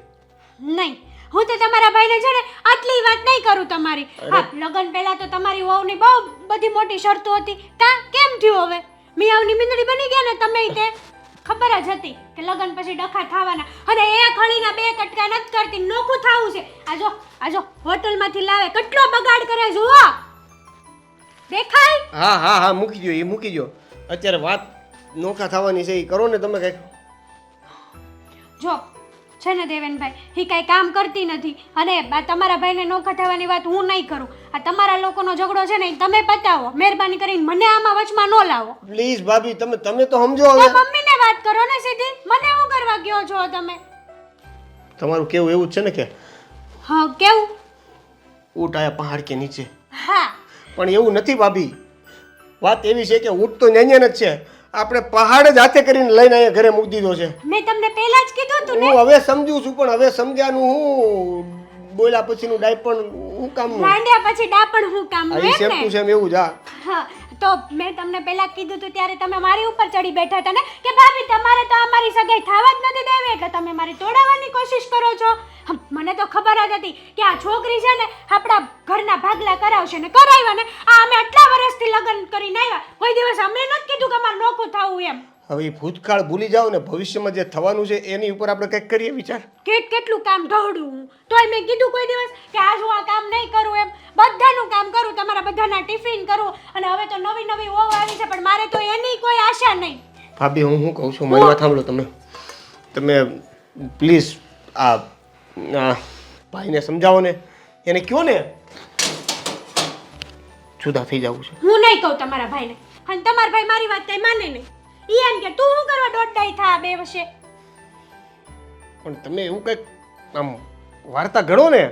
નહીં, હું તો તમારા ભાઈને છે ને આટલી વાત નહીં કરું તમારી. હા, લગન પહેલા તો તમારી વહુની બહુ બધી મોટી શરતો હતી. કેમ થયું હવે? મિયાવની મીંદડી બની ગયા ને તમે તે ખબર જ હતી કે લગન પછી ડખા થવાના. અને એ ખળીના બે કટકા નથી કરતી, નોખું થાવું છે. આજો હોટલમાંથી લાવે કેટલો બગાડ કરે જુઓ. દેખાય? હા હા હા, મૂકી દો, એ મૂકી દો. અત્યારે વાત નોખા થવાની છે એ કરો ને તમે કંઈક. જો છે ને દેવેનભાઈ, એ કાંઈ કામ કરતી નથી. અને આ તમારા ભાઈને નોખા થવાની વાત હું નહીં કરું. આ તમારા લોકોનો ઝઘડો છે ને એ તમે પતાવો. મહેરબાની કરીને મને આમાં વચમાં ન લાવો. પ્લીઝ ભાભી, તમે તો સમજો તો હવે. મમ્મીને વાત કરો ને સીધી. મને શું કરવા કહો છો તમે? તમારું કેવું એવું જ છે ને કે હા, કેવું? ઊંટ આયા પહાડ કે નીચે. હા, પણ એવું નથી ભાભી. વાત એવી છે કે ઊંટ તો ન્યાન્યાન જ છે, આપણે પહાડ જ હાથે કરીને લઈને અહીંયા ઘરે મૂકી દીધો છે. મેં તમને પહેલા જ કીધું હતું ને. હું હવે સમજુ છું, પણ હવે સમજ્યાનું હું બોલ્યા પછીનું ડાયપણ હું કામનું. માંડ્યા પછી ડાપણ હું કામનું આ એમ સેમ ને? ટુ સેમ એવું જ. હા, તો મેં તમને પહેલા કીધું હતું ત્યારે તમે મારી ઉપર ચડી બેઠા હતા ને કે ભાભી તમારે તો અમારી સગાઈ થવા જ નથી દેવી, એટલે તમે મારી તોડાવવાની કોશિશ કરો છો. મને તો ખબર જ હતી કે આ છોકરી છે ને આપણા ઘરના ભાગલા કરાવશે ને કરાવ્યા ને. આ અમે આટલા વર્ષથી લગ્ન કરીને આવ્યા, કોઈ દિવસ અમે નથી કીધું કે અમારે નોખું થવું એમ. હવે એ ભૂતકાળ ભૂલી જાઓ ને, ભવિષ્યમાં જે થવાનું છે એની ઉપર આપણે કંઈક કરીએ વિચાર. કેટલું કામ ઢોળું હું, તોય મેં કીધું કોઈ દિવસ કે આજ હું આ કામ નહીં કરું એમ. બધાનું કામ કરું, તમારા બધાના ટિફિન કરું. અને હવે તો નવી નવી વહુ આવી છે, પણ મારે તો એની કોઈ આશા નહીં. ભાભી, હું શું કહું છું, મારી વાત સાંભળો. તમે પ્લીઝ આ ભાઈને સમજાવો ને, એને કહો ને જુદા થઈ જવું છે. હું નહીં કહું તમારા ભાઈને, અને તમારા ભાઈ મારી વાત કઈ માને નહીં. ઈ એમ કે તું શું કરવા દોડડાઈ થા બે વર્ષે. પણ તમે એવું કંઈક આમ વાર્તા ઘડો ને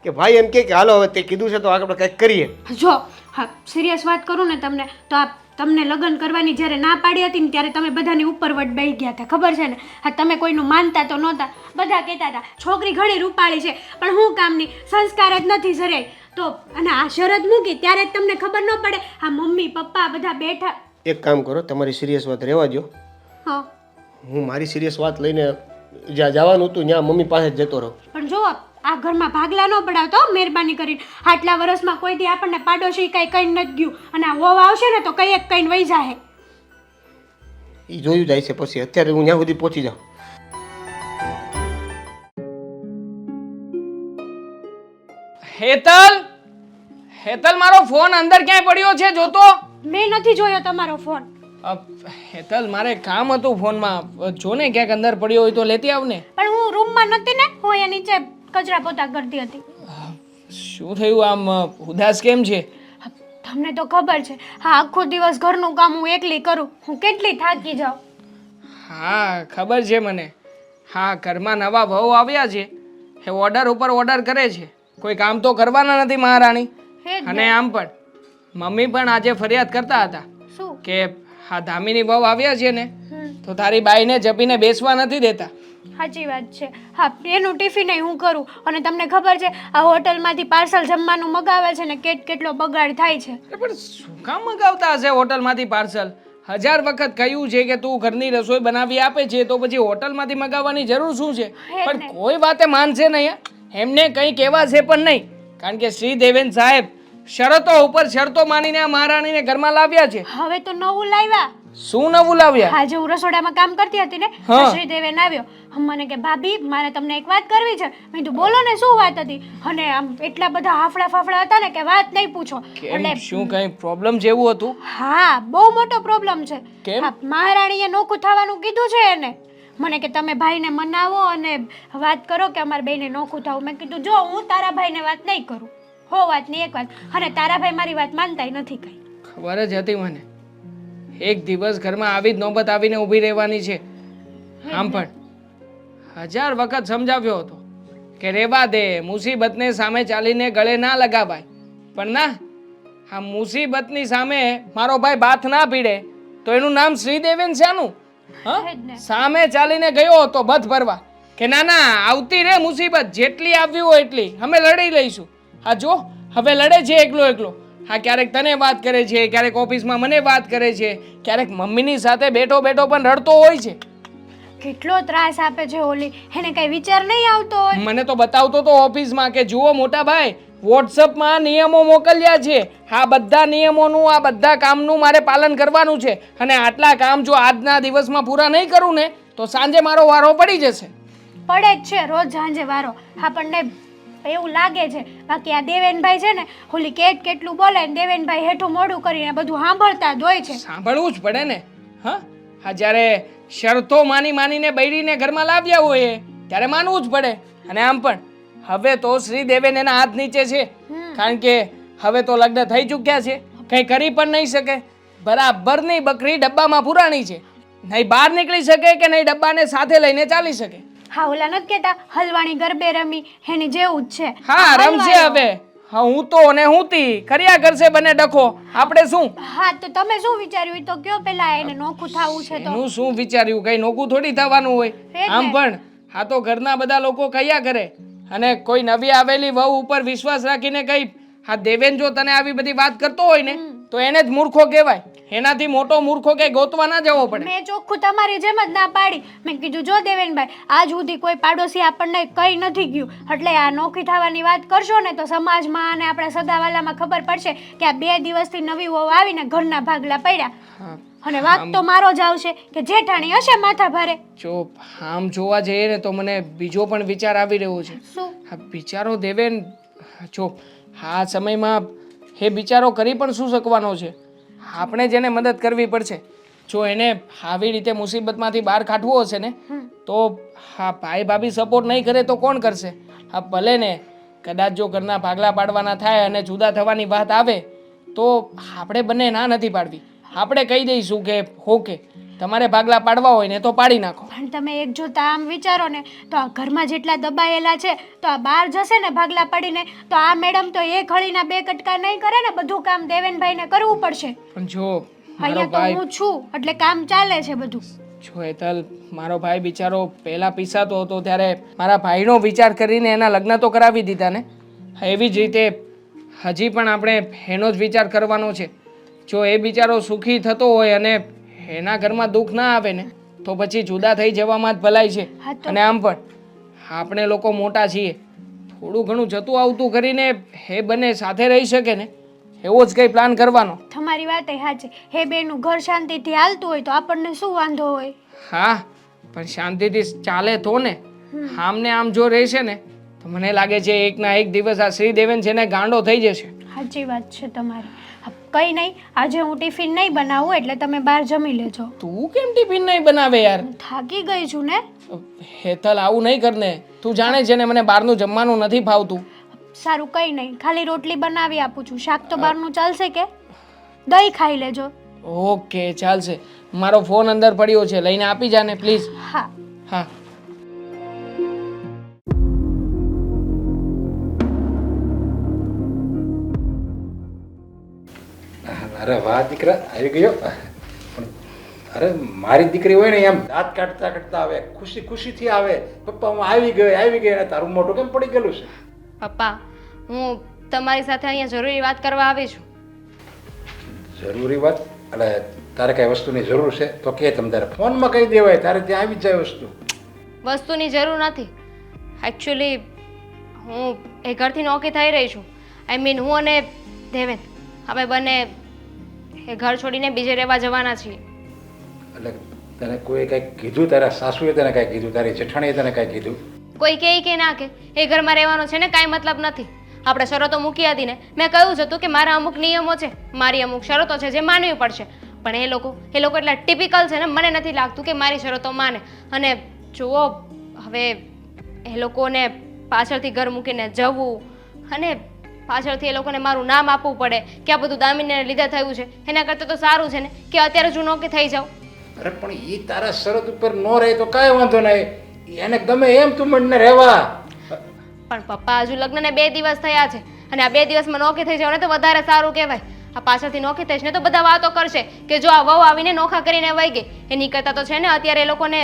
કે ભાઈ એમ કે હાલો હવે તે કીધું છે તો આપણે કંઈક કરીએ. જો હા, સિરિયસ વાત કરું ને તમને તો આ તમને લગ્ન કરવાની જ્યારે ના પાડી હતી ને ત્યારે તમે બધાની ઉપર વટ બેહી ગયા હતા, ખબર છે ને? હા, તમે કોઈનું માનતા તો નહોતા. બધા કહેતા હતા છોકરી ઘણી રૂપાળી છે, પણ હું કામની, સંસ્કાર જ નથી જરાય. તો અને આ શરત મૂકી ત્યારે જ તમને ખબર ન પડે. આ મમ્મી પપ્પા બધા બેઠા. એક કામ કરો, તમારી સિરિયસ વાત રહેવા દો. હા, હું મારી સિરિયસ વાત લઈને જ્યાં જવાનું હતું ત્યાં મમ્મી પાસે જ જતો રહું. પણ જો આ ઘરમાં ભાગલા ન પડાવતો મહેરબાની કરીને. આટલા વર્ષમાં કોઈ દી આપણને પાડોશી કઈ કઈ નથી ગયું, અને આ વહુ આવશે ને તો કઈ એક કઈ વહી જાહે. એ જોયું જાય છે પછી. અત્યારે હું ત્યાં સુધી પહોંચી જાઉં. હેતલ, હેતલ, મારો ફોન અંદર ક્યાંય પડ્યો છે જોતો. મેં નથી જોયો તમારો ફોન. હેતલ, મારે કામ હતું ફોનમાં, જો ને ક્યાંક અંદર પડ્યો હોય તો લેતી આવ ને. પણ હું રૂમમાં નથી ને, હું અહીંયા નીચે કચરા પોતા કરતી હતી. શું થયું, આમ ઉદાસ કેમ છે? તમને તો ખબર છે, હા આખો દિવસ ઘરનું કામ હું એકલી કરું, હું કેટલી થાકી જાઉં. હા, ખબર છે મને. હા, ઘરમાં નવા વહુ આવ્યા છે, એ ઓર્ડર ઉપર ઓર્ડર કરે છે. કોઈ કામ તો કરવાના નથી મહારાણી. હે જ ને. અને આમ પણ મમ્મી પણ આજે ફરિયાદ કરતા હતા શું કે આ ધામીની વહુ આવ્યા છે ને હમ, તો તારી બાઈને જપીને બેસવા નથી દેતા. સાચી વાત છે. હા, એનું ટિફિન હું કરું અને તમને ખબર છે આ હોટલમાંથી પાર્સલ જમવાનું મગાવે છે ને કેટલો બગાડ થાય છે. અરે પણ શું કામ મગાવતા હશે હોટલમાંથી પાર્સલ? 1000 વખત કહ્યું છે કે તું ઘરની રસોઈ બનાવી આપે છે તો પછી હોટલમાંથી મગાવવાની જરૂર શું છે? હે પણ ને. કોઈ વાતે માનશે નહીં યાર. એમને કંઈ કહેવા છે પણ નહીં, કારણ કે શ્રી દેવેન સાહેબ શરતો ઉપર શરતો માનીને આ મહારાણીને ઘરમાં લાવ્યા છે. હવે તો નવું લાવ્યા. શું નવું લાવ્યા? આજે હું રસોડામાં કામ કરતી હતી ને તો હા. શ્રીદેવેન આવ્યો. મને કે ભાભી મારે તમને એક વાત કરવી છે. મેં કીધું બોલો ને શું વાત હતી. અને આમ એટલા બધા હાફડા ફાફડા હતા ને કે વાત નહીં પૂછો. કેમ શું કંઈ પ્રોબ્લેમ જેવું હતું? હા, બહુ મોટો પ્રોબ્લેમ છે. કેમ? હા, મહારાણીએ નોખું થવાનું કીધું છે એને. મને કે તમે ભાઈને મનાવો અને વાત કરો કે અમારા બેને નોખું થવું. મેં કીધું જો હું તારા ભાઈને વાત નહીં કરું. હો વાતની એક વાત. અને તારા ભાઈ મારી વાત માનતાય નથી કઈ. ખબર જ હતી મને. એક દિવસ ઘરમાં આવી જ નોબત આવીને ઊભી રહેવાની છે. આમ પણ 1000 વખત સમજાવ્યો હતો કે રેવા દે, મુસીબતને સામે ચાલીને ગળે ના લગાવાય. પણ ના, આ મુસીબતની સામે મારો ભાઈ બાથ ના પીડે તો એનું નામ શ્રીદેવેન શાનું? હા, હે જ ને. સામે ચાલીને ગયો હતો બધ ભરવા કે ના ના આવતી રે મુસીબત, જેટલી આવવી હોય એટલી અમે લડી લઈશું. હા જો હવે લડે છે એકલો એકલો. હા, ક્યારેક તને વાત કરે છે, ક્યારેક ઓફિસમાં મને વાત કરે છે, ક્યારેક મમ્મીની સાથે બેઠો બેઠો પણ રડતો હોય છે. કેટલો ત્રાસ આપે છે ઓલી. એને કઈ વિચાર નહીં આવતો હોય. મને તો બતાવતો તો ઓફિસમાં કે જુઓ મોટા ભાઈ, વોટ્સઅપમાં નિયમો મોકલ્યા છે, આ બધા નિયમોનું આ બધા કામનું મારે પાલન કરવાનું છે અને આટલા કામ જો આજના દિવસમાં પૂરા નહીં કરું ને તો સાંજે મારો વારો પડી જશે. પડે જ છે રોજ સાંજે વારો. આપણને એવું લાગે છે. બાકી આ દેવેનભાઈ છે ને ઓલી કેટલું બોલે ને દેવેનભાઈ હેઠું મોઢું કરીને બધું સાંભળતા જ હોય છે. સાંભળવું જ પડે ને. હા હા, જ્યારે શરતો માનીને બૈરીને ઘરમાં લાવ્યા હોય ત્યારે માનવું જ પડે. અને આમ પણ હવે તો શ્રી દેવેન એના હાથ નીચે છે, કારણ કે હવે તો લગ્ન થઈ ચૂક્યા છે, કંઈ કરી પણ નહીં શકે. બરાબરની બકરી ડબ્બામાં પુરાણી છે, નહીં બહાર નીકળી શકે કે નહીં ડબ્બાને સાથે લઈને ચાલી શકે. હા, ઓલા નથી કહેતા હલવાણી ગરબે રમી એની જેવું જ છે. હા, રમશે હવે. હા, હું તો અને હું તી કર્યા કરશે બંને ડખો. આપણે શું? હા, તો તમે શું વિચાર્યું એ તો કયો પેલા એને નોખું થાવું છે તો. એનું શું વિચાર્યું? કઈ નોકું થોડી થવાનું હોય. એ જ ને. આમ પણ આ તો ઘરના બધા લોકો કયા કરે અને કોઈ નવી આવેલી વહુ ઉપર વિશ્વાસ રાખીને કઈ હા દેવેન જો તને આવી બધી વાત કરતો હોય ને તો એને જ મૂર્ખો કહેવાય. એનાથી મોટો મૂર્ખો કે ગોતવા ના જવો પડે. મેં ચોખ્ખું તમારી જેમ જ ના પાડી. મેં કીધું જો દેવેનભાઈ આજ સુધી કોઈ પાડોશી આપણને કઈ નથી ગયું એટલે આ નોખી થવાની વાત કરશો ને તો સમાજમાં અને આપણા સદાવાલામાં ખબર પડશે કે આ 2 દિવસથી નવી વહુ આવીને ઘરના ભાગલા પડ્યા. હા, અને વાક તો મારો જ આવશે કે જેઠાણી હશે માથા ભારે. જો આમ જોવા જઈએ ને તો મને બીજો પણ વિચાર આવી રહ્યો છે. શું? હા, બિચારો દેવેન જો આ સમયમાં એ બિચારો કરી પણ શું શકવાનો છે? આપણે જેને મદદ કરવી પડશે. જો એને આવી રીતે મુસીબતમાંથી બહાર કાઢવો હશે ને તો હા ભાઈ ભાભી સપોર્ટ નહીં કરે તો કોણ કરશે? હા ભલે ને કદાચ જો ઘરના ભાગલા પાડવાના થાય અને જુદા થવાની વાત આવે તો આપણે બંને ના નથી પાડવી. આપણે કહી દઈશું કે ઓકે તમારે ભાગલા પાડવા હોય ને તો પાડી નાખો. પણ તમે એક જોતા આમ વિચારો ને તો આ ઘરમાં જેટલા દબાયેલા છે તો આ બહાર જશે ને ભાગલા પડીને તો આ મેડમ તો એક હળીના 2 કટકા નહીં કરે ને. બધું કામ દેવેનભાઈને કરવું પડશે. પણ જો મારો અહીંયા તો ભાઈ હું છું એટલે કામ ચાલે છે બધું. જો હેતલ મારો ભાઈ બિચારો પહેલા પીસાતો હતો ત્યારે મારા ભાઈનો વિચાર કરીને એના લગ્ન તો કરાવી દીધા ને. એવી જ રીતે હજી પણ આપણે એનો જ વિચાર કરવાનો છે. જો એ બિચારો સુખી થતો હોય અને એના ઘરમાં દુઃખ ના આવે ને તો પછી જુદા થઈ જવામાં જ ભલાઈ છે. હા તો- અને આમ પણ આપણે લોકો મોટા છીએ, થોડું ઘણું જતું આવતું કરીને એ બંને સાથે રહી શકે ને એવો જ કંઈ પ્લાન કરવાનો. તમારી વાત એ સાચી. હે બેનું ઘર શાંતિથી હાલતું હોય તો આપણને શું વાંધો હોય. હા પણ શાંતિથી ચાલે તો ને. આમ ને આમ જો રહેશે ને તો મને લાગે છે એક ના એક દિવસ આ શ્રીદેવન છે ને ગાંડો થઈ જશે. સાચી વાત છે તમારી. કંઈ નહીં આજે હું ટિફિન નહીં બનાવું એટલે તમે બહાર જમી લેજો. તું કેમ ટિફિન નહીં બનાવે યાર? થાકી ગઈ છું ને. હેતલ આવું નહીં કરને. તું જાણે છે ને મને બહારનું જમવાનું નથી ભાવતું. સારું કંઈ નહીં ખાલી રોટલી બનાવી આપું છું. શાક તો બહારનું ચાલશે કે? દહીં ખાઈ લેજો. ઓકે ચાલશે. મારો ફોન અંદર પડ્યો છે, લઈને આપી જા ને પ્લીઝ. હા. હા અરે વાહ દીકરા, આવી ગયો. પણ અરે મારી દીકરી હોય ને એમ દાંત કાઢતા કાઢતા આવે, ખુશી ખુશીથી આવે, પપ્પા હું આવી ગયો અને તારું મોઢું કેમ પડી ગયેલું છે? પપ્પા, હું તમારી સાથે અહીંયા જરૂરી વાત કરવા આવી છું. જરૂરી વાત? એટલે તારે કઈ વસ્તુની જરૂર છે તો કે તમ તારે ફોનમાં કહી દેવાય, તારે ત્યાં આવી જ જાય વસ્તુ. વસ્તુની જરૂર નથી. એકચ્યુઅલી હું એ ઘરથી નોકી થઈ રહી છું. આઈ મીન હું અને દેવેન અમે બંને એ ઘર છોડીને બીજે રહેવા જવાના છીએ. એટલે તને કોઈ કંઈક કીધું? તારા સાસુએ તને કાંઈ કીધું? તારી જેઠાણીએ તને કાંઈ કીધું? કોઈ કહે કે ના કે એ ઘરમાં રહેવાનો છે ને કાંઈ મતલબ નથી. આપણે શરતો મૂકી હતી ને, મેં કહ્યું જ હતું કે મારા અમુક નિયમો છે, મારી અમુક શરતો છે જે માનવી પડશે. પણ એ લોકો એટલા ટિપિકલ છે ને, મને નથી લાગતું કે મારી શરતો માને. અને જુઓ, હવે એ લોકોને પાછળથી ઘર મૂકીને જવું અને પાછળથી એ લોકોને મારું નામ આપવું પડે કે આ બધું દામિનીને લીધે થયું છે, એના કરતાં તો સારું છે ને કે અત્યારે જ હું નોકી થઈ જાઉં. અરે પણ એ તારા શરત ઉપર ન રહે તો કાંઈ વાંધો નહીં, એને ગમે એમ તું મને રહેવા. પણ પપ્પા, હજુ લગ્નને 2 દિવસ થયા છે અને આ 2 દિવસમાં નોકી થઈ જાવ ને તો વધારે સારું કહેવાય. આ પાછળથી નોકી થઈશ ને તો બધા વાતો કરશે કે જો આ વહુ આવીને નોખા કરીને વહી ગઈ. એની કરતાં તો છે ને અત્યારે એ લોકોને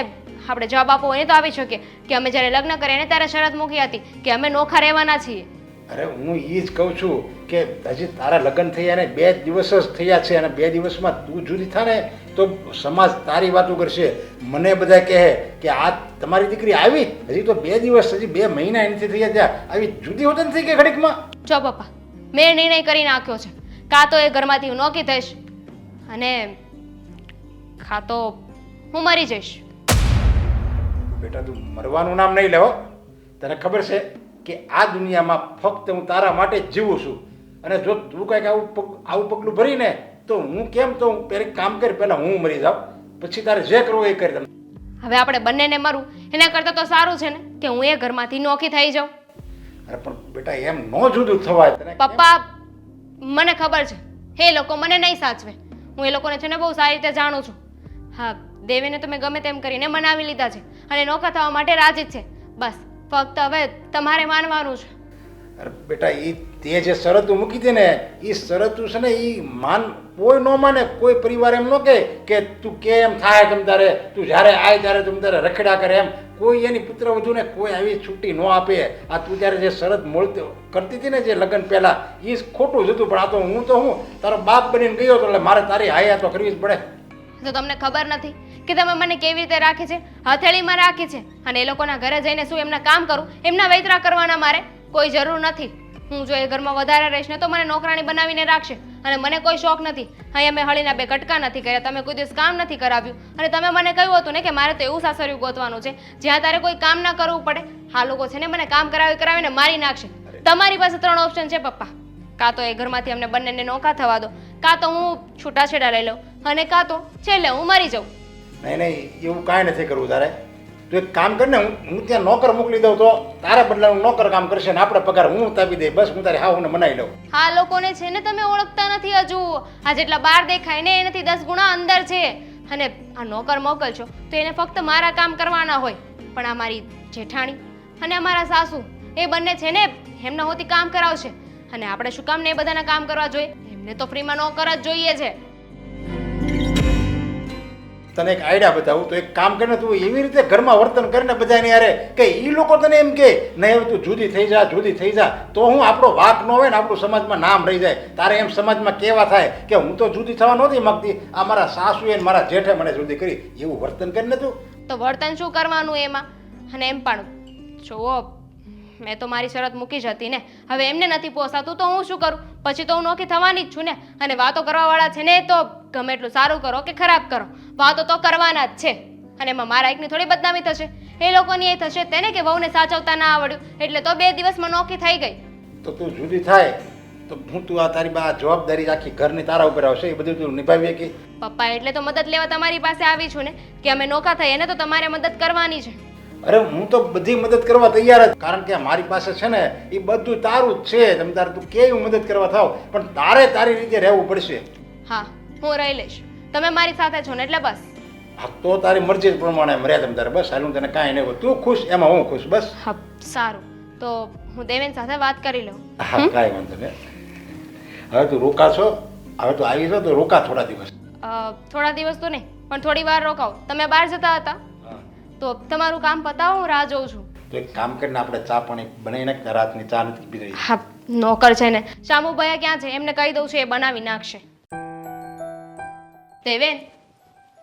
આપણે જવાબ આપવો હોય ને તો આવી શકીએ કે અમે જ્યારે લગ્ન કર્યા ને ત્યારે શરત મૂકી હતી કે અમે નોખા રહેવાના છીએ. અરે હું એ જ કહું છું કે હજી તારા લગ્ન થયા ને 2 દિવસ જ થયા છે અને 2 દિવસમાં તું જુદી થા ને તો સમાજ તારી વાતો કરશે. મને બધા કહે કે આ તમારી દીકરી આવી, હજી તો 2 દિવસ, હજી 2 મહિના એનાથી થયા ત્યાં આવી જુદી હોત ને થઈ ગઈ ઘડીકમાં. જો પપ્પા, મેં નિર્ણય કરી નાખ્યો છે. કાં તો એ ઘરમાંથી હું નોકી થઈશ અને કાં તો હું મરી જઈશ. બેટા તું મરવાનું નામ નહીં લેવો. તને ખબર છે કે આ દુનિયામાં ફક્ત હું તારા માટે જ જીવું છું અને જો તું કંઈક આવું પગલું ભરીને તો હું કેમ તો હું પહેલાં કામ કરી, પહેલાં હું મરી જાઉં, પછી તારે જે કરવું એ કરી. હવે આપણે બંનેને મરું એના કરતાં તો સારું છે ને કે હું એ ઘરમાંથી નોખી થઈ જાઉં. અરે પણ બેટા એમ ન જુદું થવાય. તને પપ્પા, મને ખબર છે એ લોકો મને નહીં સાચવે. હું એ લોકોને છે ને બહુ સારી રીતે જાણું છું. હા, દેવીને તો મેં ગમે તેમ કરીને મનાવી લીધા છે અને નોખા થવા માટે રાજી જ છે. બસ ફક્ત હવે તમારે માનવાનું છે. અરે બેટા એ તે જે શરતો મૂકી હતી ને એ શરતો છે ને એ કોઈ ન માને. કોઈ પરિવાર એમ ન કે તું કેમ થાય તમ તારે, તું જ્યારે આય ત્યારે તમ તારે રખડા કરે એમ. કોઈ એની પુત્રવધૂને કોઈ આવી છૂટી ન આપે. આ તું ત્યારે જે શરત મળતી કરતી હતી ને જે લગ્ન પહેલાં એ જ ખોટું જ હતું. પણ આ તો હું તારો બાપ બનીને ગયો હતો એટલે મારે તારી હાયા તો કરવી જ પડે. તો તમને ખબર નથી કે તમે મને કેવી રીતે રાખી છે? હથેળીમાં રાખી છે. અને એ લોકોના ઘરે જઈને શું એમના કામ કરું, એમના વૈતરા કરવાના મારે કોઈ જરૂર નથી. હું જો એ ઘરમાં વધારે રહીશ ને તો મને નોકરાણી બનાવીને રાખશે અને મને કોઈ શોખ નથી. અહીંયા મેં હળીના 2 કટકા નથી કર્યા, તમે કોઈ દિવસ કામ નથી કરાવ્યું અને તમે મને કહ્યું હતું ને કે મારે તો એવું સાસરિયું ગોતવાનું છે જ્યાં તારે કોઈ કામ ના કરવું પડે. આ લોકો છે ને મને કામ કરાવીને મારી નાખશે. તમારી પાસે 3 ઓપ્શન છે પપ્પા. કાં તો એ ઘરમાંથી અમને બંનેને નોખા થવા દો, કાં તો હું છૂટાછેડા લઈ લઉં અને કાં તો છેલ્લે હું મરી જાઉં. નહીં એવું કાંઈ નથી કરવું તારે. તું એક કામ કર ને, હું ત્યાં નોકર મોકલી દઉં તો તારા બદલાનું નોકર કામ કરશે ને આપણે પગાર હું તાપી દઈ. બસ હું તારી હું મનાવી લઉં. આ લોકોને છે ને તમે ઓળખતા નથી હજુ. આ જેટલા બહાર દેખાય ને એનાથી 10 ગુણા અંદર છે. અને આ નોકર મોકલશો તો એને ફક્ત મારા કામ કરવાના હોય. પણ આ મારી જેઠાણી અને અમારા સાસુ એ બંને છે ને એમના હોતી કામ કરાવશે. અને આપણે શું કામ ને એ બધાના કામ કરવા જોઈએ? એમને તો ફ્રીમાં નોકર જ જોઈએ છે. તને એક આઈડિયા બતાવું તો એક કામ કરીને તું એવી રીતે ઘરમાં વર્તન કરીને બધાને યારે કે એ લોકો તને એમ કે નહીં તું જુદી થઈ જા તો હું આપણો વાક ન હોય ને આપણું સમાજમાં નામ રહી જાય. તારે એમ સમાજમાં કેવા થાય કે હું તો જુદી થવા નહોતી માગતી, આ મારા સાસુએ ને મારા જેઠે મને જુદી કરી. એવું વર્તન કરીને તું તો વર્તન શું કરવાનું એમાં? અને એમ પણ જુઓ, મેં તો મારી શરત મૂકી જ હતી ને. હવે એમને નથી પોસાતું તો હું શું કરું? પછી તો હું નોખી થવાની જ છું ને. અને વાતો કરવાવાળા છે ને તો ગમે એટલું સારું કરો કે ખરાબ કરો, વાતો તો કરવાના જ છે. અને એમાં મારા એકની થોડી બદનામી થશે, એ લોકોની એ થશે તેને કે વહુને સાચવતા ના આવડ્યું એટલે તો 2 દિવસમાં નોખી થઈ ગઈ. તો તું જુદી થાય તો તું આ તારી બા જવાબદારી આખી ઘરની તારા ઉપર આવશે, એ બધું તું નિભાવીએ કે? પપ્પા, એટલે તો મદદ લેવા તમારી પાસે આવી છું ને કે અમે નોખા થઈએ ને તો તમારે મદદ કરવાની છે. અરે હું તો બધી મદદ કરવા તૈયાર જ, કારણ કે મારી પાસે છે ને એ બધું તારું જ છે. તમે તારે તું કેવી મદદ કરવા થાવ પણ તારે તારી રીતે રહેવું પડશે. હા, હું રહી લઈશ. તમે મારી સાથે છો ને એટલે બસ. હા, તો તારી મરજી પ્રમાણે મર્યા તમે તારે. બસ હાલું તને કાંઈ નહીં, તું ખુશ એમાં હું ખુશ. બસ હા, સારું. તો હું દેવેન સાથે વાત કરી લઉં. હા, કાંઈ વાંધો નહીં. હવે તું રોકાશો હવે તો આવી જાઓ તો રોકા થોડા દિવસ. થોડા દિવસ તો નહીં પણ થોડી વાર રોકાવ. તમે બહાર જતા હતા હા. તો તમારું કામ પતાવો, હું રાહ જોઉં છું. તો એક કામ કરીને આપણે ચા પાણી બનાવીને રાતની ચા નથી પી રહી. હા, નોકર છે ને શામુભાઈ ક્યાં છે, એમને કહી દઉં છું, એ બનાવી નાખશે. દેવેન,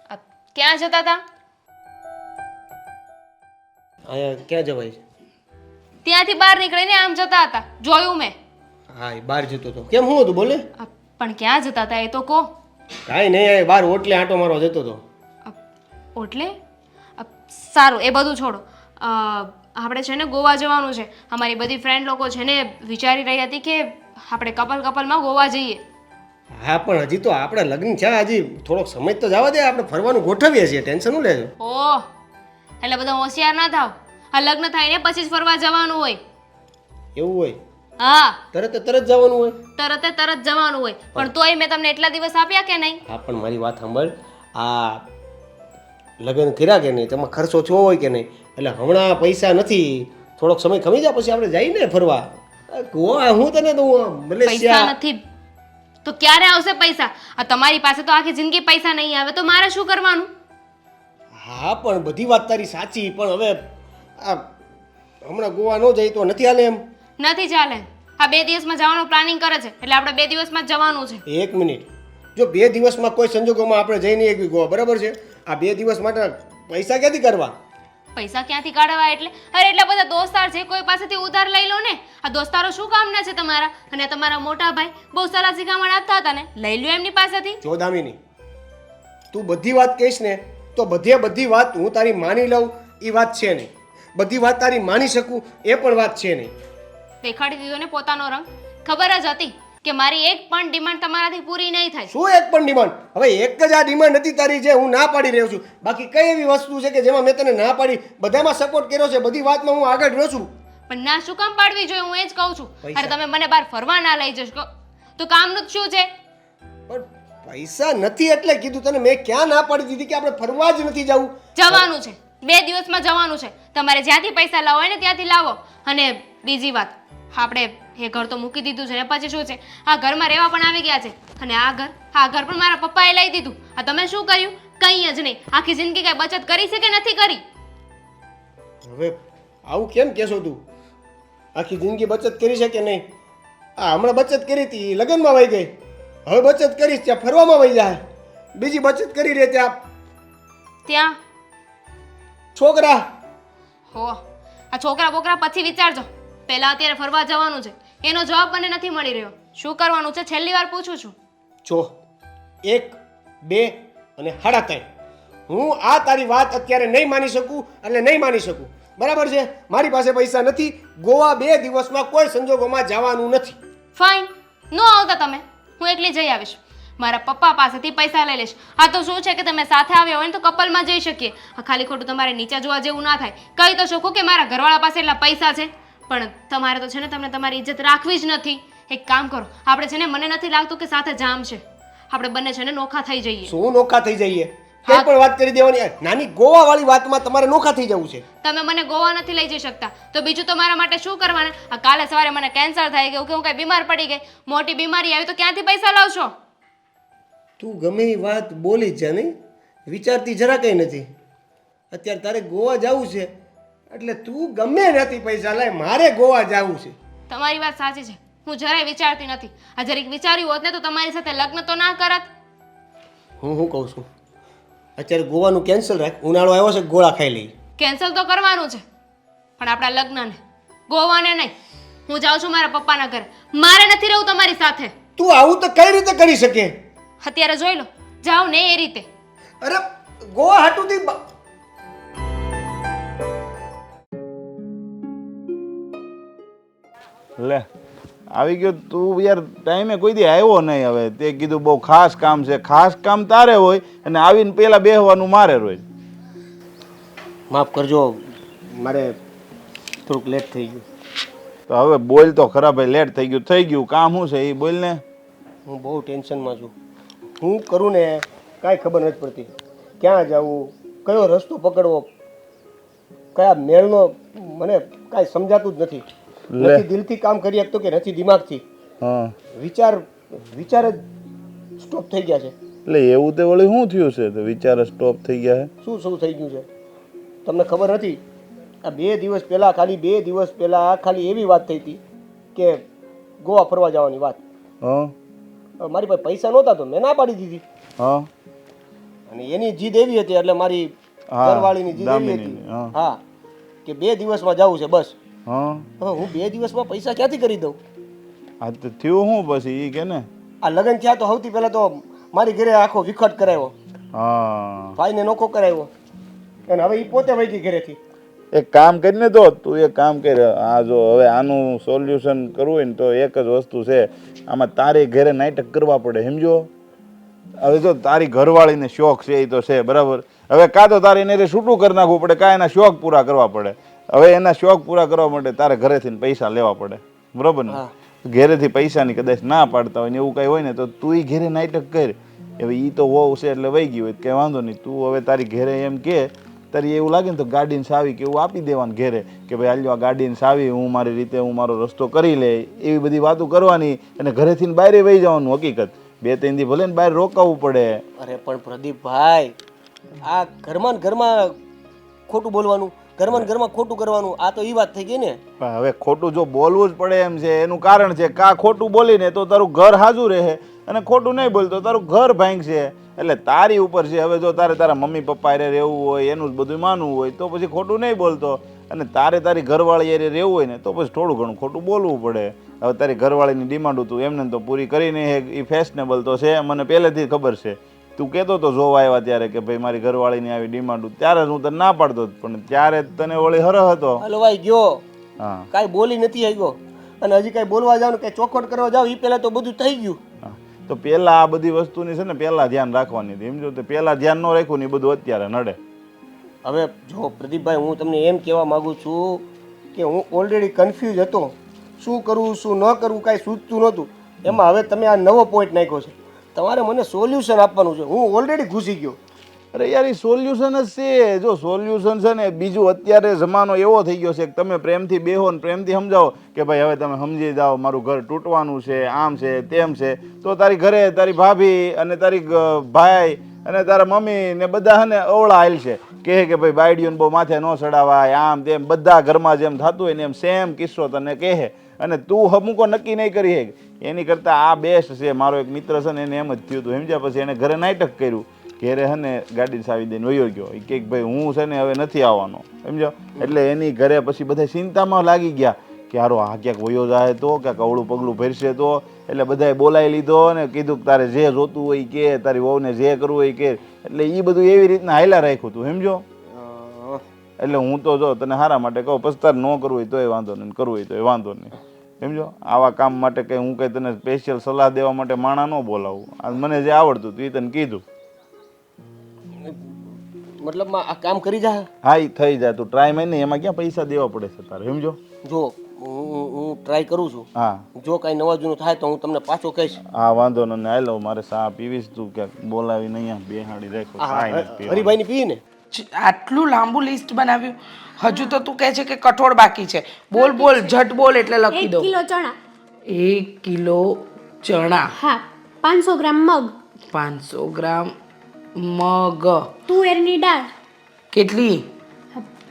આ ક્યાં જતા હતા? અહીંયા ક્યાં જવાય છે? ત્યાંથી બહાર નીકળીને આમ જતા હતા, જોયું મેં. હા એ બહાર જતો હતો. કેમ શું હતું બોલે? પણ ક્યાં જતા હતા એ તો કહો. કાંઈ નહીં, આ બહાર ઓટલે આંટો મારવા જતો હતો. ઓટલે? સારું, એ બધું છોડો. આપણે છે ને ગોવા જવાનું છે. અમારી બધી ફ્રેન્ડ લોકો છે ને વિચારી રહી હતી કે આપણે કપલમાં ગોવા જઈએ. હા પણ હજી તો આપણે લગ્ન છે, હજી થોડોક સમય તો જવા દે, આપણે ફરવાનું ગોઠવીએ છીએ, ટેન્શન ન લેજો. ઓહ, એટલે બધા હોશિયાર ના થાવ. આ લગ્ન થાય ને પછી જ ફરવા જવાનું હોય. એવું હોય? હા, તરત જવાનું હોય? તરત જવાનું હોય. પણ તોય મેં તમને એટલા દિવસ આપ્યા કે નહીં? હા પણ મારી વાત સાંભળ, આ લગ્ન કર્યા કે નહીં, તેમાં ખર્ચો થયો હોય કે નહીં, એટલે હમણાં પૈસા નથી, થોડોક સમય ખમી જાય પછી આપણે જઈને ફરવા. હું તને દઉં પૈસા મલેશિયા. નથી તો ક્યારે આવશે પૈસા? આ તમારી પાસે તો આખી જિંદગી પૈસા નહીં આવે તો મારે શું કરવાનું? હા પણ બધી વાત તારી સાચી, પણ હવે આ હમણાં ગોવા ન જાય તો નથી હાલે એમ. નથી ચાલે. આ 2 દિવસમાં જવાનું પ્લાનિંગ કરે છે એટલે આપણે 2 દિવસમાં જ જવાનું છે. એક મિનિટ, જો 2 દિવસમાં કોઈ સંજોગોમાં આપણે જઈ નહીં એકવી ગોવા, બરાબર છે, આ 2 દિવસ માટે પૈસા ક્યાંથી કરવા? પૈસા ક્યાંથી કાઢવા એટલે? અરે એટલા બધા દોસ્તાર છે, કોઈ પાસેથી ઉધાર લઈ લો ને. આ દોસ્તારો શું કામના છે તમારા? અને તમારા મોટા ભાઈ બહુ સલાહ શિખામણ આપતા હતા ને, લઈ લ્યો એમની પાસેથી. જો દામિની, તું બધી વાત કહીશ ને તો બધી વાત હું તારી માની લઉં એ વાત છે નહીં, બધી વાત તારી માની શકું એ પણ વાત છે નહીં. દેખાડી દીધો ને પોતાનો રંગ. ખબર જ હતી કે મારી એક પણ ડિમાન્ડ તમારાથી પૂરી નહીં થાય. શું એક પણ ડિમાન્ડ? હવે એક જ આ ડિમાન્ડ નથી તારી જે હું ના પાડી રહ્યો છું, બાકી કઈ એવી વસ્તુ છે કે જેમાં મેં તને ના પાડી? બધામાં સપોર્ટ કર્યો છે, બધી વાતમાં હું આગળ રહ્યો છું. પણ ના શું કામ પાડવી જોઈએ, હું એ જ કહું છું. પૈસા. અરે તમે મને બહાર ફરવા ના લઈ જશો તો કામનું જ શું છે? પણ પૈસા નથી એટલે કીધું તને. મેં ક્યાં ના પાડી દીધી કે આપણે ફરવા જ નથી જવું? જવાનું છે, 2 દિવસમાં જવાનું છે. તમારે જ્યાંથી પૈસા લાવો હોય ને ત્યાંથી લાવો. અને બીજી વાત, આપણે એ ઘર તો મૂકી દીધું છે ને પછી શું છે, આ ઘરમાં રહેવા પણ આવી ગયા છે. અને આ ઘર પણ મારા પપ્પાએ લઈ દીધું. આ તમે શું કર્યું? કંઈ જ નહીં. આખી જિંદગી કઈ બચત કરી છે કે નથી કરી? હવે આવું કેમ કહેશો તું? આખી જિંદગી બચત કરી છે કે નહીં? આ હમણાં બચત કરી હતી, લગ્નમાં વહી ગઈ. હવે બચત કરીશ ત્યાં ફરવામાં વહી જાય. બીજી બચત કરી રહે ત્યાં છોકરા. હો, આ છોકરા બોકરા પછી વિચારજો. પહેલા અત્યારે ફરવા જવાનું છે, એનો જવાબ મને નથી મળી રહ્યો. શું કરવાનું છે છેલ્લી વાર પૂછું છું. જો 1, 2 અને 3.5, હું આ તારી વાત અત્યારે નહીં માની શકું એટલે નહીં માની શકું, બરાબર છે? મારી પાસે પૈસા નથી, ગોવા 2 દિવસમાં કોઈ સંજોગોમાં જવાનું નથી. ફાઇન, નો આવતા તમે, હું એકલી જઈ આવીશ. મારા પપ્પા પાસેથી પૈસા લઈ લઈશ. આ તો શું છે કે તમે સાથે આવ્યા હોય ને તો કપલમાં જઈ શકીએ. આ ખાલી ખોટું તમારે નીચે જોવા જેવું ના થાય. કહી તો શકું કે મારા ઘરવાળા પાસે એટલા પૈસા છે, પણ તમારે તો છે ને તમને તમારી ઇજ્જત રાખવી જ નથી. એક કામ કરો, આપણે છે ને, મને નથી લાગતું કે સાથે જામ છે. આપણે બંને છે ને નોખા થઈ જઈએ. શું નોખા થઈ જઈએ? કઈ પણ વાત કરી દેવાની. નાની ગોવા વાળી વાતમાં તમારે નોખા થઈ જવું છે. તમે મને ગોવા નથી લઈ જઈ શકતા તો બીજું તો મારા માટે શું કરવાના? આ કાલે સવારે મને કેન્સર થઈ ગયું કે હું કઈ બીમાર પડી ગઈ, મોટી બીમારી આવી તો ક્યાંથી પૈસા લાવશો? તું ગમે એ વાત બોલી જ જા, નહીં વિચારતી જરા કંઈ નથી. અત્યારે તારે ગોવા જવું છે એટલે તું ગમે નથી પૈસા લાય, મારે ગોવા જવું છે. તમારી વાત સાચી છે, હું જરાય વિચારતી નથી. આ જરીક વિચાર્યું હોત ને તો તમારી સાથે લગ્ન તો ના કરત. હું કહું છું, અત્યારે ગોવાનું કેન્સલ રાખ. ઉનાળો આવ્યો છે, ગોળા ખાઈ લઈ. કેન્સલ તો કરવાનું છે પણ આપણા લગ્નને, ગોવાને નહીં. હું જાઉં છું મારા પપ્પાના ઘરે. મારે નથી રહેવું તમારી સાથે. તું આવું તો કઈ રીતે કરી શકે? અત્યારે જોઈ લો, જાઓ ને એ રીતે. અરે ગોવા હાટુથી લે આવી ગયો તું યાર. ટાઈમે કોઈ દી આવ્યો નહીં. હવે તે કીધું બહુ ખાસ કામ છે. ખાસ કામ તારે હોય અને આવીને પેલા બેહવાનું મારે રોજ. માફ કરજો, મારે થોડુંક લેટ થઈ ગયું. તો હવે બોલ તો ખરા ભાઈ. લેટ થઈ ગયું. કામ શું છે એ બોલ ને. હું બહુ ટેન્શનમાં છું. હું કરું ને કાંઈ ખબર નથી પડતી. ક્યાં જવું, કયો રસ્તો પકડવો, કયા મેળનો, મને કાંઈ સમજાતું જ નથી. નથી દિલથી કામ કરી શકતો કે નથી દિમાગથી. હા, વિચાર જ સ્ટોપ થઈ ગયા છે. એટલે એવું તે વળી શું થયું છે તો વિચાર સ્ટોપ થઈ ગયા છે? શું થઈ ગયું છે તમને ખબર નથી? આ 2 દિવસ પહેલાં ખાલી 2 દિવસ પહેલાં ખાલી એવી વાત થઈ હતી કે ગોવા ફરવા જવાની વાત. હા હવે મારી પાસે પૈસા નહોતા તો મેં ના પાડી દીધી. હા અને એની જીદ એવી હતી એટલે મારી હા, ઘરવાળીની જીદ એવી હતી દામિનીની, હા. હા કે 2 દિવસમાં જવું છે બસ. હા હવે હું 2 દિવસમાં પૈસા ક્યાંથી કરી દઉં? આ તો થયું શું પછી એ કે ને? આ લગ્ન થયા તો સૌથી પહેલાં તો મારી ઘરે આખો વિખટ કરાવ્યો, હા ભાઈને નોખો કરાવ્યો અને હવે એ પોતે વહી ગઈ ઘરેથી. એક કામ કરીને તો તું એક કામ કર, આ જો હવે આનું સોલ્યુશન કરવું હોય ને તો એક જ વસ્તુ છે, આમાં તારે ઘરે નાટક કરવા પડે, સમજો? હવે જો તારી ઘરવાળીને શોખ છે એ તો છે બરાબર, હવે કાં તો તારે એને છૂટું કરી નાખવું પડે, કાં એના શોખ પૂરા કરવા પડે. હવે એના શોખ પૂરા કરવા માટે તારે ઘરેથી પૈસા લેવા પડે, બરોબર ને? ઘેરેથી પૈસાની કદાચ ના પાડતા હોય ને એવું કાંઈ હોય ને તો તું ઘેરે નાટક કર. હવે એ તો વહુ છે એટલે વહી ગઈ હોય કંઈ વાંધો નહીં, તું હવે તારી ઘેરે એમ કે તારી એવું લાગે ને તો ગાડીને સાવી કે એવું આપી દેવાનું ઘેરે કે ભાઈ હાલ્યો આ ગાડીને સાવી, હું મારી રીતે હું મારો રસ્તો કરી લે, એવી બધી વાતો કરવાની અને ઘરેથી બહાર વહી જવાનું. હકીકત 2-3 દી ભલે ને બહાર રોકાવું પડે. અરે પણ પ્રદીપભાઈ, આ ઘરમાં ને ઘરમાં ખોટું બોલવાનું, ઘરમાં ને ઘરમાં ખોટું કરવાનું, આ તો એ વાત થઈ ગઈ ને. પણ હવે ખોટું જો બોલવું જ પડે એમ છે, એનું કારણ છે કા ખોટું બોલીને તો તારું ઘર હાજુ રહે અને ખોટું નહીં બોલતો તારું ઘર ભાંગશે. એટલે તારી ઉપર છે. હવે જો તારે તારા મમ્મી પપ્પા હારે રહેવું હોય, એનું જ બધું માનવું હોય તો પછી ખોટું નહીં બોલતો, અને તારે તારી ઘરવાળી હારે રહેવું હોય ને તો પછી થોડું ઘણું ખોટું બોલવું પડે. હવે તારી ઘરવાળીની ડિમાન્ડ તું એમને તો પૂરી કરીને એ ફેશનેબલ તો છે, મને પહેલેથી ખબર છે. તું કહેતો તો જોવા આવ્યા ત્યારે કે ભાઈ મારી ઘરવાળીની આવી ડિમાન્ડ, ત્યારે હું તને ના પાડતો, પણ ત્યારે તને વળી હરહ હતો. હલવાઈ ગયો, હા કાંઈ બોલી નથી આવ્યો અને હજી કાંઈ બોલવા જાવ ને કાંઈ ચોખવટ કરવા જાવ એ પહેલાં તો બધું થઈ ગયું. તો પહેલાં આ બધી વસ્તુની છે ને પહેલાં ધ્યાન રાખવાની હતી, સમજો? તો પહેલાં ધ્યાન ન રાખ્યું ને એ બધું અત્યારે નડે. હવે જો પ્રદીપભાઈ, હું તમને એમ કહેવા માગું છું કે હું ઓલરેડી કન્ફ્યુઝ હતો, શું કરવું શું ન કરવું કાંઈ સૂચતું નહોતું. એમાં હવે તમે આ નવો પોઈન્ટ નાખ્યો છે, તમારે મને સોલ્યુશન આપવાનું છે. હું ઓલરેડી ઘૂસી ગયો. અરે યાર એ સોલ્યુશન જ છે. જો સોલ્યુશન છે ને બીજું, અત્યારે જમાનો એવો થઈ ગયો છે કે તમે પ્રેમથી બેહો ને પ્રેમથી સમજાવો કે ભાઈ હવે તમે સમજી જાઓ મારું ઘર તૂટવાનું છે, આમ છે તેમ છે, તો તારી ઘરે તારી ભાભી અને તારી ભાઈ અને તારા મમ્મી ને બધા હે ને અવળા હાલ છે કે ભાઈ બાયડીઓને બહુ માથે ન ચડાવાય, આમ તેમ, બધા ઘરમાં જેમ થતું હોય ને એમ સેમ કિસ્સો તને કહે અને તું હમુકો નક્કી નહીં કરી હે. એની કરતાં આ બેસ્ટ છે. મારો એક મિત્ર છે ને એને એમ જ થયું હતું, સમજ્યા? પછી એને ઘરે નાટક કર્યું, ઘેરે હે ને ગાડી સાવી દઈને વયો ગયો. એ કે ભાઈ હું છે ને હવે નથી આવવાનો, સમજો? એટલે એની ઘરે પછી બધા ચિંતામાં લાગી ગયા કે હારો આ ક્યાંક વયો જાય તો, ક્યાંક અવળું પગલું ભરશે તો. એટલે બધાએ બોલાવી લીધો અને કીધું કે તારે જે જોતું હોય કે, તારી વહુને જે કરવું હોય કે. એટલે એ બધું એવી રીતના હાયલા રાખ્યું હતું, સમજો? એટલે હું તો જો તને સારા માટે કહું, પછી તારે ન કરવું હોય તોય વાંધો નહીં, કરવું હોય તોય વાંધો નહીં, સમજો? આવા કામ માટે કંઈ હું કંઈ તને સ્પેશિયલ સલાહ દેવા માટે માણા ન બોલાવું. આ મને જે આવડતું હતું એ તને કીધું. મતલબ આ કામ કરી જાય? હા એ થઈ જાય, તું ટ્રાય માં નહીં, એમાં ક્યાં પૈસા દેવા પડે છે તારે, સમજો? જો હું ટ્રાય કરું છું. હા જો કાંઈ નવા જૂનું થાય તો હું તમને પાછો કહીશ. હા વાંધો નહીં, હાલો મારે ચા પીવીશ, તું ક્યાંક બોલાવી નહીં બેહાડી રાખો. હરિભાઈની પી ને. આટલું લાંબુ લિસ્ટ બનાવ્યું, હજુ તો તું કહે છે કે કઠોળ બાકી છે. બોલ બોલ, ઝટ બોલ એટલે લખી 1 દો. કિલો ચણા. 1 કિલો ચણા. હા, 500 ગ્રામ મગ. 500 ગ્રામ મગ. તુવેરની દાળ. કેટલી?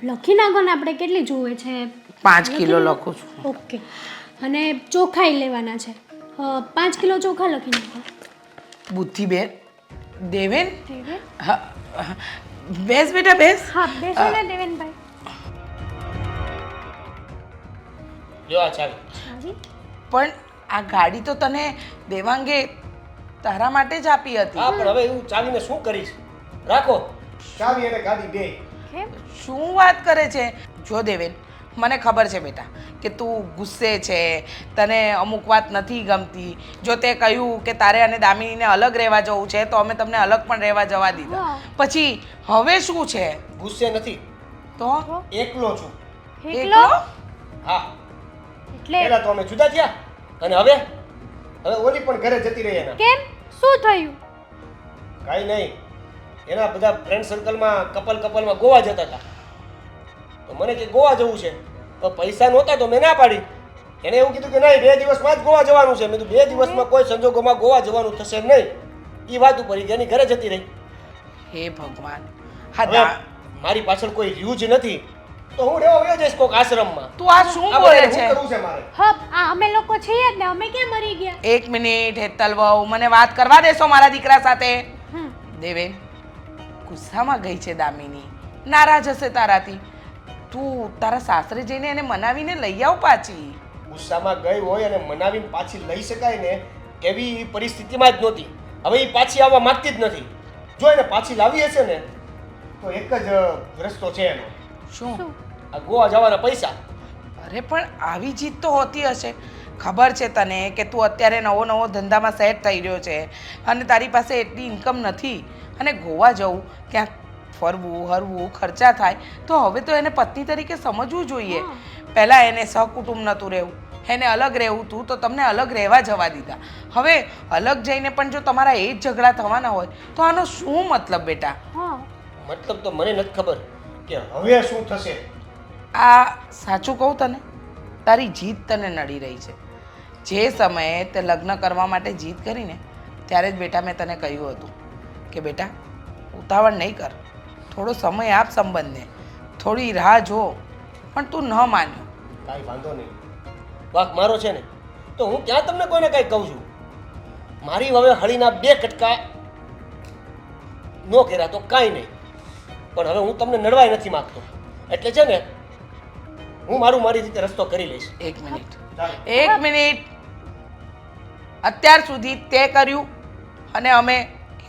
લખી નાખો ને, આપણે કેટલી જોવે છે? 5 કિલો લખું છું. ઓકે. અને ચોખાઈ લેવાના છે, 5 કિલો ચોખા લખી નાખો. બુદ્ધિબેન, દેવેન, દેવેન? હા, બેસ બેટા બેસ. હા, બેસો ને દેવેનભાઈ. જો આ ચાવી. ચાવી? પણ આ ગાડી તો તને દેવાંગે તારા માટે જ આપી હતી. હા પણ હવે હું ચાવીને શું કરીશ? રાખો ચાવી અને ગાડી બે. કેમ? શું વાત કરે છે? જો દેવેન, મને ખબર છે બેટા કે તું ગુસ્સે છે, તને અમુક વાત નથી ગમતી. જો તે કહ્યું કે તારે અને દામિનીને અલગ રહેવા જવું છે તો અમે તમને અલગ પણ રહેવા જવા દીધા. પછી હવે શું છે? ગુસ્સે નથી, તો એકલો છું. એકલો? હા, એટલે પહેલા તો અમે જુદા થયા અને હવે ઓલી પણ ઘરે જતી રહી. એના કેમ? શું થયું? કાંઈ નહીં, એના બધા ફ્રેન્ડ સર્કલમાં કપલમાં ગોવા જતા હતા તો મને કે ગોવા જવું છે, તો પૈસા નહોતા તો મેં ના પાડી. એને એવું કીધું કે નહીં 2 દિવસમાં જ ગોવા જવાનું છે. મેં કીધું 2 દિવસમાં કોઈ સંજોગોમાં ગોવા જવાનું થશે નહીં. એ વાત ઉપર ઈ એની ઘરે જતી રહી. હે ભગવાન, હા હવે મારી પાછળ કોઈ રહ્યું જ નથી તો હું રહેવા વયો જઈશ કોક આશ્રમમાં. તું આ શું આ બોલે બધાને છે? શું કરવું છે મારે? હા આ અમે લોકો છીએ જ ને, અમે ક્યાં મરી ગયા? એક મિનિટ હેતલ વહુ, મને વાત કરવા દેશો મારા દીકરા સાથે? હમ. દેવેન, ગુસ્સામાં ગઈ છે દામિની, નારાજ હશે તારાથી. તું તારા સાસરે જઈને એને મનાવીને લઈ આવ પાછી. ગુસ્સામાં ગઈ હોય અને મનાવીને પાછી લઈ શકાય ને એવી પરિસ્થિતિમાં જ નહોતી. હવે એ પાછી આવવા માંગતી જ નથી. જો એને પાછી લાવી હશે ને તો એક જ રસ્તો છે એનો, શું? આ ગોવા જવાના પૈસા. અરે પણ આવી જીત તો હોતી હશે. ખબર છે તને કે તું અત્યારે નવો નવો ધંધામાં સેટ થઈ રહ્યો છે અને તારી પાસે એટલી ઇન્કમ નથી, અને ગોવા જવું, ક્યાંક ફરવું હરવું ખર્ચા થાય, તો હવે તો એને પત્ની તરીકે સમજવું જોઈએ. પહેલાં એને સહકુટુંબ નહોતું રહેવું, એને અલગ રહેવું હતું તો તમને અલગ રહેવા જવા દીધા. હવે અલગ જઈને પણ જો તમારા એ જ ઝઘડા થવાના હોય તો આનો શું મતલબ બેટા? હા મતલબ તો મને નથી ખબર કે હવે શું થશે. આ સાચું કહું તને, તારી જીત તને નડી રહી છે. જે સમયે તે લગ્ન કરવા માટે જીત કરીને ત્યારે જ બેટા મેં તને કહ્યું હતું કે બેટા ઉતાવળ નહીં કર, થોડો સમય આપ સંબંધને, થોડી રાહ જો, પણ તું ન માન્યો. કાંઈ વાંધો નહીં, વાક મારો છે ને તો હું ક્યાં તમને કોઈને કાંઈ કહું છું. મારી હવે હળીના 2 કટકા નો કર્યા તો કાંઈ નહીં, પણ હવે હું તમને નડવાય નથી માગતો. એટલે છે ને હું મારી રીતે રસ્તો કરી લઈશ. એક મિનિટ, ચાલો. એક મિનિટ. અત્યાર સુધી તે કર્યું અને અમે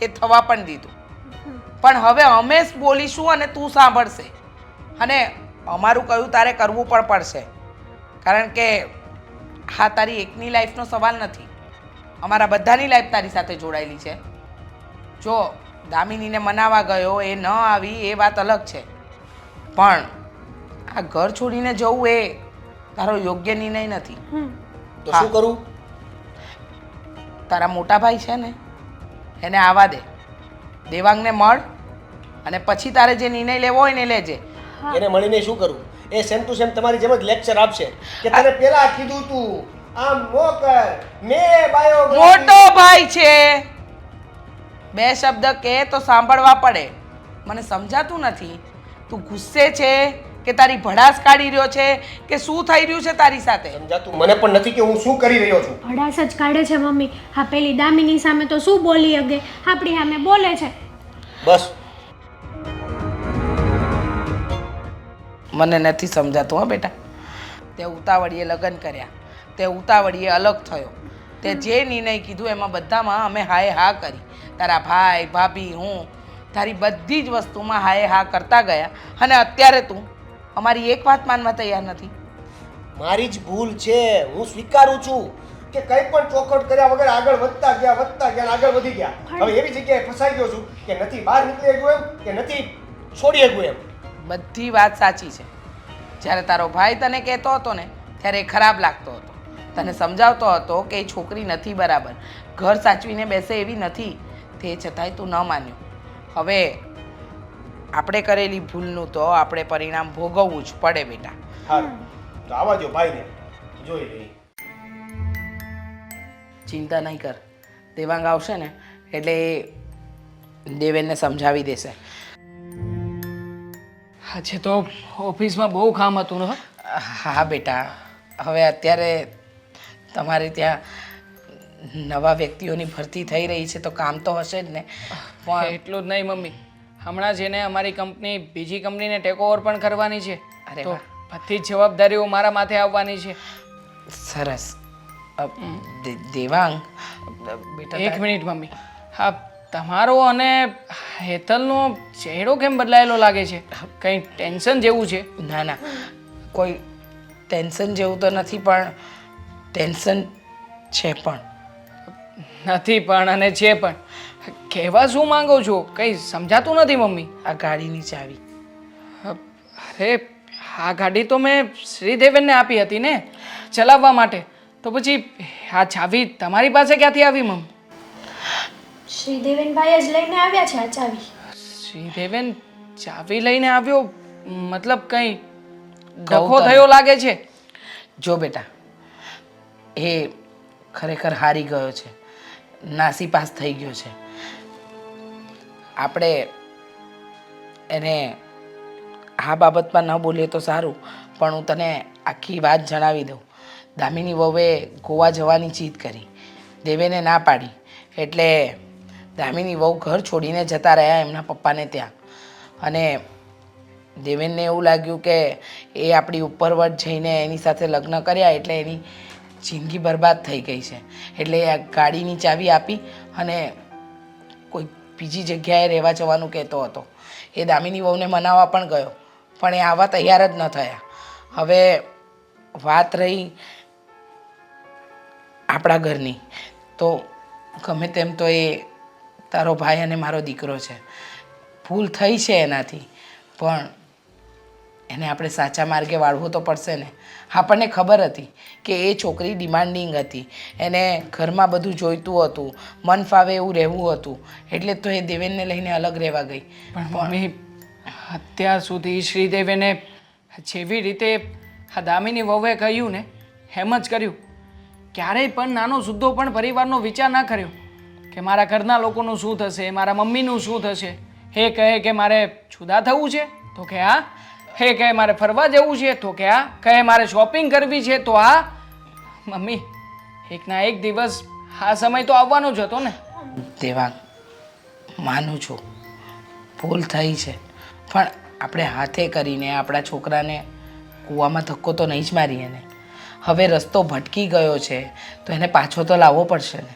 એ થવા પણ દીધું, પણ હવે અમે જ બોલીશું અને તું સાંભળશે. અને અમારું કહ્યું તારે કરવું પણ પડશે, કારણ કે હા તારી એકની લાઈફનો સવાલ નથી, અમારા બધાની લાઈફ તારી સાથે જોડાયેલી છે. જો દામિનીને મનાવા ગયો, એ ન આવી એ વાત અલગ છે, પણ આ ઘર છોડીને જવું એ તારો યોગ્ય નિર્ણય નથી. તો હા. શું કરું? તારા મોટા ભાઈ છે ને એને આવવા દે, દેવાંગને મળ, અને પછી તારે જે નિર્ણય લેવો હોય ને લેજે. એને મળીને શું કરું? એ સેમ ટુ સેમ તમારી જેમ જ લેક્ચર આપશે કે તને પેલા કીધું તું આમ નો કર, મેં બાયોગ્રાફી. મોટો ભાઈ છે, 2 શબ્દ કહે તો સાંભળવા પડે. મને સમજાતું નથી, તું ગુસ્સે છે કે તારી ભડાસ કાઢી રહ્યો છે કે શું થઈ રહ્યું છે તારી સાથે? સમજાતું મને પણ નથી કે હું શું કરી રહ્યો છું. ભડાસ જ કાઢે છે મમ્મી. હા પેલી દામિની સામે તો શું બોલી અગે, આપણી સામે બોલે છે. બસ મને નથી સમજાતું હો બેટા. તે ઉતાવળીએ લગ્ન કર્યા, તે ઉતાવળીએ અલગ થયો, તે જે નિર્ણય કીધું એમાં બધામાં અમે હાય હા કરી. તારા ભાઈ ભાભી હું તારી બધી જ વસ્તુમાં હાય હા કરતા ગયા, અને અત્યારે તું અમારી એક વાત માનવા તૈયાર નથી. મારી જ ભૂલ છે, હું સ્વીકારું છું કે કંઈ પણ ચોખવટ કર્યા વગર આગળ વધતા ગયા અને આગળ વધી ગયા. હવે એવી જગ્યાએ ફસાઈ ગયો છું કે નથી બહાર નીકળી ગયો એમ કે નથી છોડી ગયો એમ. બધી વાત સાચી છે. જ્યારે તારો ભાઈ તને કહેતો હતો ને ત્યારે એ ખરાબ લાગતો હતો, તને સમજાવતો હતો કે એ છોકરી નથી બરાબર, ઘર સાચવીને બેસે એવી નથી, તે છતાંય તું ન માન્યો. હવે આપણે કરેલી ભૂલનું તો આપણે પરિણામ ભોગવવું જ પડે બેટા. હારું તો આવવા દો ભાઈને, જોઈ લઈએ. ચિંતા નહીં કર, દેવાંગ આવશે ને એટલે એ દેવેનને સમજાવી દેશે. આજે તો ઓફિસમાં બહુ કામ હતું ને. હા બેટા, હવે અત્યારે તમારે ત્યાં નવા વ્યક્તિઓની ભરતી થઈ રહી છે તો કામ તો હશે જ ને. પણ એટલું જ નહીં મમ્મી, હમણાં જ એને અમારી કંપની બીજી કંપનીને ટેક ઓવર પણ કરવાની છે. અરે તો વાહ. બધી જ જવાબદારીઓ મારા માથે આવવાની છે. સરસ. દેવાંગ બેટા એક મિનિટ મમ્મી, હા તમારો અને હેતલનો ચહેરો કેમ બદલાયેલો લાગે છે? કંઈ ટેન્શન જેવું છે? ના ના, કોઈ ટેન્શન જેવું તો નથી, પણ ટેન્શન છે પણ. નથી પણ અને છે પણ. કહેવા શું માંગો છો? કંઈ સમજાતું નથી મમ્મી. આ ગાડીની ચાવી અરે આ ગાડી તો મેં શ્રીદેવનને આપી હતી ને ચલાવવા માટે, તો પછી આ ચાવી તમારી પાસે ક્યાંથી આવી મમ્મી? શ્રીદેવનભાઈ જ લઈને આવ્યા છે આ ચાવી. શ્રીદેવન ચાવી લઈને આવ્યો? મતલબ કંઈ કહું ડખો તને. થયો લાગે છે. જો બેટા, એ ખરેખર હારી ગયો છે, નાસીપાસ થઈ ગયો છે, આપણે એને આ બાબતમાં ન બોલીએ તો સારું, પણ હું તને આખી વાત જણાવી દઉં. દામિની વહુએ ગોવા જવાની જીદ કરી, દેવેને ના પાડી, એટલે દામિની વહુ ઘર છોડીને જતા રહ્યા એમના પપ્પાને ત્યાં. અને દેવેનને એવું લાગ્યું કે એ આપણી ઉપરવટ જઈને એની સાથે લગ્ન કર્યા એટલે એની જિંદગી બરબાદ થઈ ગઈ છે. એટલે એ આ ગાડીની ચાવી આપી અને કોઈ બીજી જગ્યાએ રહેવા જવાનું કહેતો હતો. એ દામિની વહુને મનાવવા પણ ગયો, પણ એ આવવા તૈયાર જ ન થયા. હવે વાત રહી આપણા ઘરની, તો ગમે તેમ તો એ તારો ભાઈ અને મારો દીકરો છે. ભૂલ થઈ છે એનાથી, પણ એને આપણે સાચા માર્ગે વાળવું તો પડશે ને. આપણને ખબર હતી કે એ છોકરી ડિમાન્ડિંગ હતી, એને ઘરમાં બધું જોઈતું હતું, મન ફાવે એવું રહેવું હતું, એટલે તો એ દેવેનને લઈને અલગ રહેવા ગઈ. પણ મમ્મી, અત્યાર સુધી શ્રીદેવીને જેવી રીતે આ દામિની વહુએ કહ્યું ને એમ જ કર્યું. ક્યારેય પણ નાનો સુદ્ધો પણ પરિવારનો વિચાર ના કર્યો કે મારા ઘરના લોકોનું શું થશે, મારા મમ્મીનું શું થશે. એ કહે કે મારે જુદા થવું છે તો કે હા, એ કહે મારે ફરવા જવું છે તો કે હા, કહે મારે શોપિંગ કરવી છે તો હા. મમ્મી, એકના એક દિવસ આ સમય તો આવવાનો જ હતો ને. દેવાંગ, માનું છું ભૂલ થઈ છે, પણ આપણે હાથે કરીને આપણા છોકરાને કૂવામાં ધક્કો તો નહીં જ મારીએ ને. હવે રસ્તો ભટકી ગયો છે તો એને પાછો તો લાવવો પડશે ને.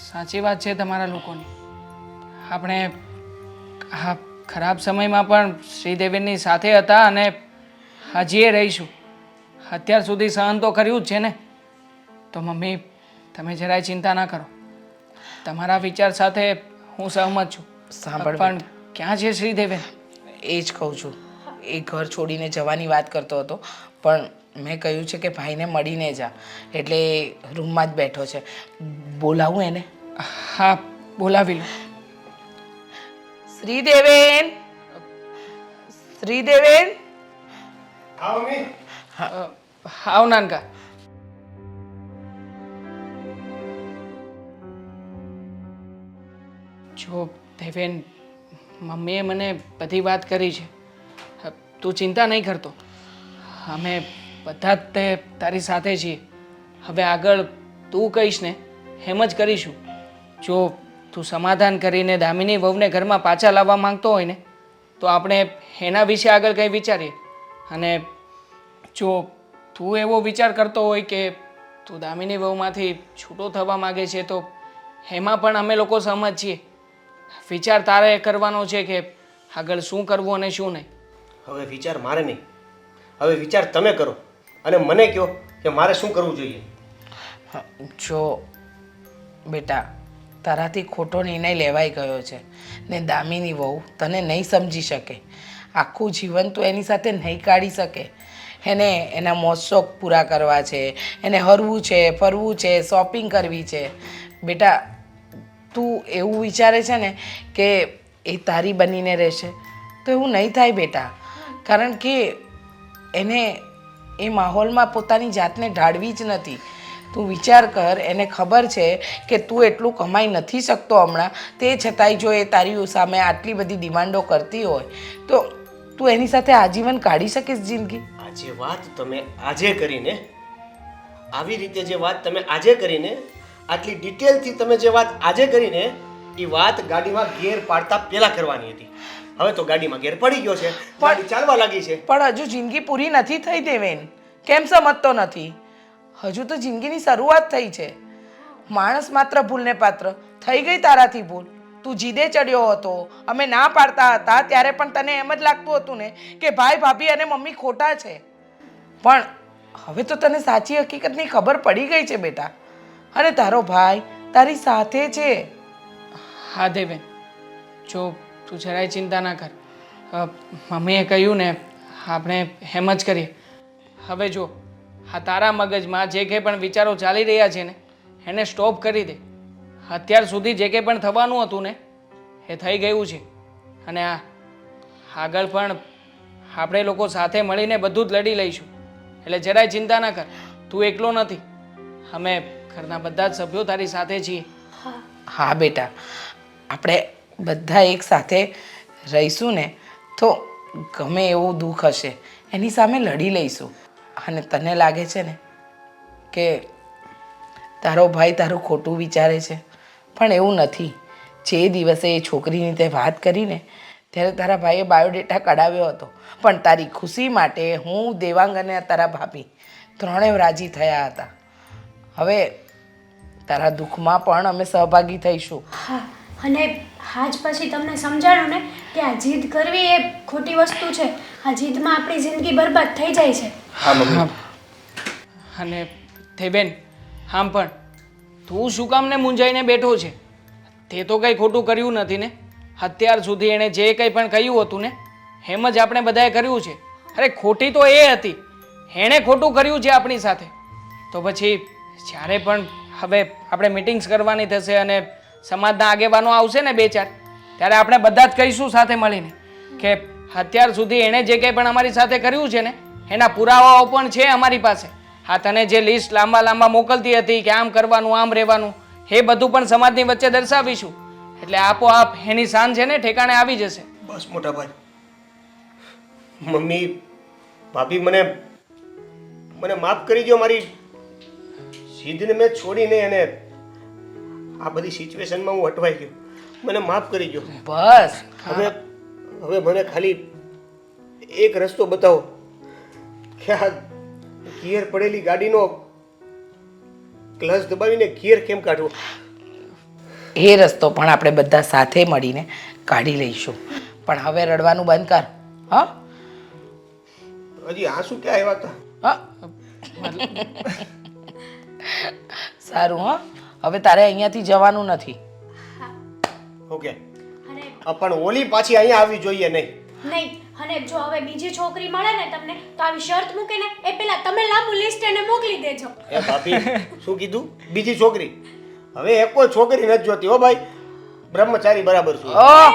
સાચી વાત છે તમારા લોકોની. આપણે આ ખરાબ સમયમાં પણ શ્રીદેવીની સાથે હતા અને હજી એ રહીશું. અત્યાર સુધી સહન તો કર્યું જ છે ને. તો મમ્મી, તમે જરાય ચિંતા ના કરો. તમારા વિચાર સાથે હું સહમત છું. સાંભળ પણ ક્યાં છે શ્રીદેવી? એ જ કહું છું, એ ઘર છોડીને જવાની વાત કરતો હતો, પણ મેં કહ્યું છે કે ભાઈને મળીને જા, એટલે એ રૂમમાં જ બેઠો છે. બોલાવું એને? હા, બોલાવી લો. શ્રીદેવેન, શ્રીદેવેન. આવ નાનકા. જો દેવેન, મમ્મીએ મને બધી વાત કરી છે. તું ચિંતા નહીં કરતો. અમે બધા જ તે તારી સાથે છીએ. હવે આગળ તું કહીશ ને એમ જ કરીશું. જો તું સમાધાન કરીને દામિની વહુને ઘરમાં પાછા લાવવા માંગતો હોય ને તો આપણે એના વિશે આગળ કંઈ વિચારીએ. અને જો તું એવો વિચાર કરતો હોય કે તું દામિની વહુમાંથી છૂટો થવા માગે છે તો એમાં પણ અમે લોકો સહમત છીએ. વિચાર તારે કરવાનો છે કે આગળ શું કરવું અને શું નહીં. હવે વિચાર મારે નહીં, હવે વિચાર તમે કરો અને મને કહો કે મારે શું કરવું જોઈએ. જો બેટા, તારાથી ખોટો નિર્ણય લેવાઈ ગયો છે ને દામિની વહુ તને નહીં સમજી શકે. આખું જીવન તો એની સાથે નહીં કાઢી શકે. એને એના મોજ શોખ પૂરા કરવા છે, એને હરવું છે, ફરવું છે, શોપિંગ કરવી છે. બેટા, તું એવું વિચારે છે ને કે એ તારી બનીને રહેશે, તો એવું નહીં થાય બેટા. કારણ કે એને એ માહોલમાં પોતાની જાતને ઢાળવી જ નથી. તું વિચાર કર, એને ખબર છે કે તું એટલું કમાઈ નથી શકતો હમણાં, તે છતાંય જો એ તારી સામે આટલી બધી ડિમાન્ડો કરતી હોય તો તું એની સાથે આજીવન કાઢી શકીશ જિંદગી? આ જે વાત તમે આજે કરીને, આવી રીતે જે વાત તમે આજે કરીને, આટલી ડિટેલથી તમે જે વાત આજે કરીને, એ વાત ગાડીમાં ગેર પાડતા પહેલા કરવાની હતી. હવે તો ગાડીમાં ગેર પડી ગયો છે, ગાડી ચાલવા લાગી છે. પણ હજુ જિંદગી પૂરી નથી થઈ દેવેન. કેમ સમજતો નથી? હજુ તો જિંદગીની શરૂઆત થઈ છે. માણસ માત્ર ભૂલને પાત્ર. થઈ ગઈ તારાથી ભૂલ. તું જીદે ચડ્યો હતો, અમે ના પાડતા હતા ત્યારે પણ તને એમ જ લાગતું હતું ને કે ભાઈ, ભાભી અને મમ્મી ખોટા છે. પણ હવે તો તને સાચી હકીકતની ખબર પડી ગઈ છે બેટા, અને તારો ભાઈ તારી સાથે છે. હા દેવેન, જો તું જરાય ચિંતા ના કર. મમ્મીએ કહ્યું ને આપણે એમ જ કરીએ. હવે જો આ તારા મગજમાં જે કંઈ પણ વિચારો ચાલી રહ્યા છે ને એને સ્ટોપ કરી દે. અત્યાર સુધી જે કંઈ પણ થવાનું હતું ને એ થઈ ગયું છે. અને આ આગળ પણ આપણે લોકો સાથે મળીને બધું જ લડી લઈશું. એટલે જરાય ચિંતા ના કર. તું એકલો નથી, અમે ઘરના બધા જ સભ્યો તારી સાથે છીએ. હા બેટા, આપણે બધા એક સાથે રહીશું ને તો ગમે એવું દુઃખ હશે એની સામે લડી લઈશું. અને તને લાગે છે ને કે તારો ભાઈ તારું ખોટું વિચારે છે, પણ એવું નથી. જે દિવસે એ છોકરીની તે વાત કરીને ત્યારે તારા ભાઈએ બાયોડેટા કઢાવ્યો હતો, પણ તારી ખુશી માટે હું, દેવાંગ અને તારા ભાભી ત્રણેય રાજી થયા હતા. હવે તારા દુઃખમાં પણ અમે સહભાગી થઈશું. હા, અને આજ પછી તમને સમજાણું ને કે આ જીદ કરવી એ ખોટી વસ્તુ છે. આ જીદમાં આપણી જિંદગી બરબાદ થઈ જાય છે. હા મમ્મી. અને તે બેન આમ પણ તું શું કામ ને મૂંઝાઈને બેઠો છે? તે તો કંઈ ખોટું કર્યું નથી ને. અત્યાર સુધી એણે જે કંઈ પણ કહ્યું હતું ને એમ જ આપણે બધાએ કર્યું છે. અરે ખોટી તો એ હતી, એણે ખોટું કર્યું છે આપણી સાથે. તો પછી જ્યારે પણ હવે આપણે મિટિંગ્સ કરવાની થશે અને સમાજના આગેવાનો આવશે ને 2-4, ત્યારે આપણે બધા જ કહીશું સાથે મળીને કે અત્યાર સુધી એણે જે કંઈ પણ અમારી સાથે કર્યું છે ને એના પુરાવાઓ પણ છે અમારી પાસે. હા, તને જે લિસ્ટ લાંબા મોકલતી હતી કે આમ કરવાનું આમ રહેવાનું, એ બધું પણ સમાજની વચ્ચે દર્શાવીશું. એટલે આપોઆપ એની શાન છે ને ઠેકાણે આવી જશે. બસ મોટા ભાઈ. મમ્મી, ભાભી, મને માફ કરી દો. મારી જીદને મેં છોડીને એને આ બધી સિચ્યુએશનમાં હું અટવાઈ ગયો. મને માફ કરી દો. બસ હવે મને ખાલી એક રસ્તો બતાવો કે આ ગિયર પડેલી ગાડીનો ક્લચ દબાવીને ગિયર કેમ કાઢવો. એ રસ્તો પણ આપણે બધા સાથે મળીને કાઢી લઈશું. પણ હવે રડવાનું બંધ કર. હા, હજી આંસુ ક્યાં આવ્યા હતા? હા, સારું. હા, હવે તારે અહીંયાથી જવાનું નથી. ઓકે. અને પણ ઓલી પાછી અહીંયા આવવી જોઈએ નહીં. નહીં, અને જો હવે બીજી છોકરી મળે ને તમને તો આવી શરત મૂકીને એ પેલા તમે લાંબુ લિસ્ટ એને મોકલી દેજો. એ ભાભી, શું કીધું? બીજી છોકરી? હવે એક કોઈ છોકરી નથી જોતી હો ભાઈ. બ્રહ્મચારી બરાબર છું. ઓહ,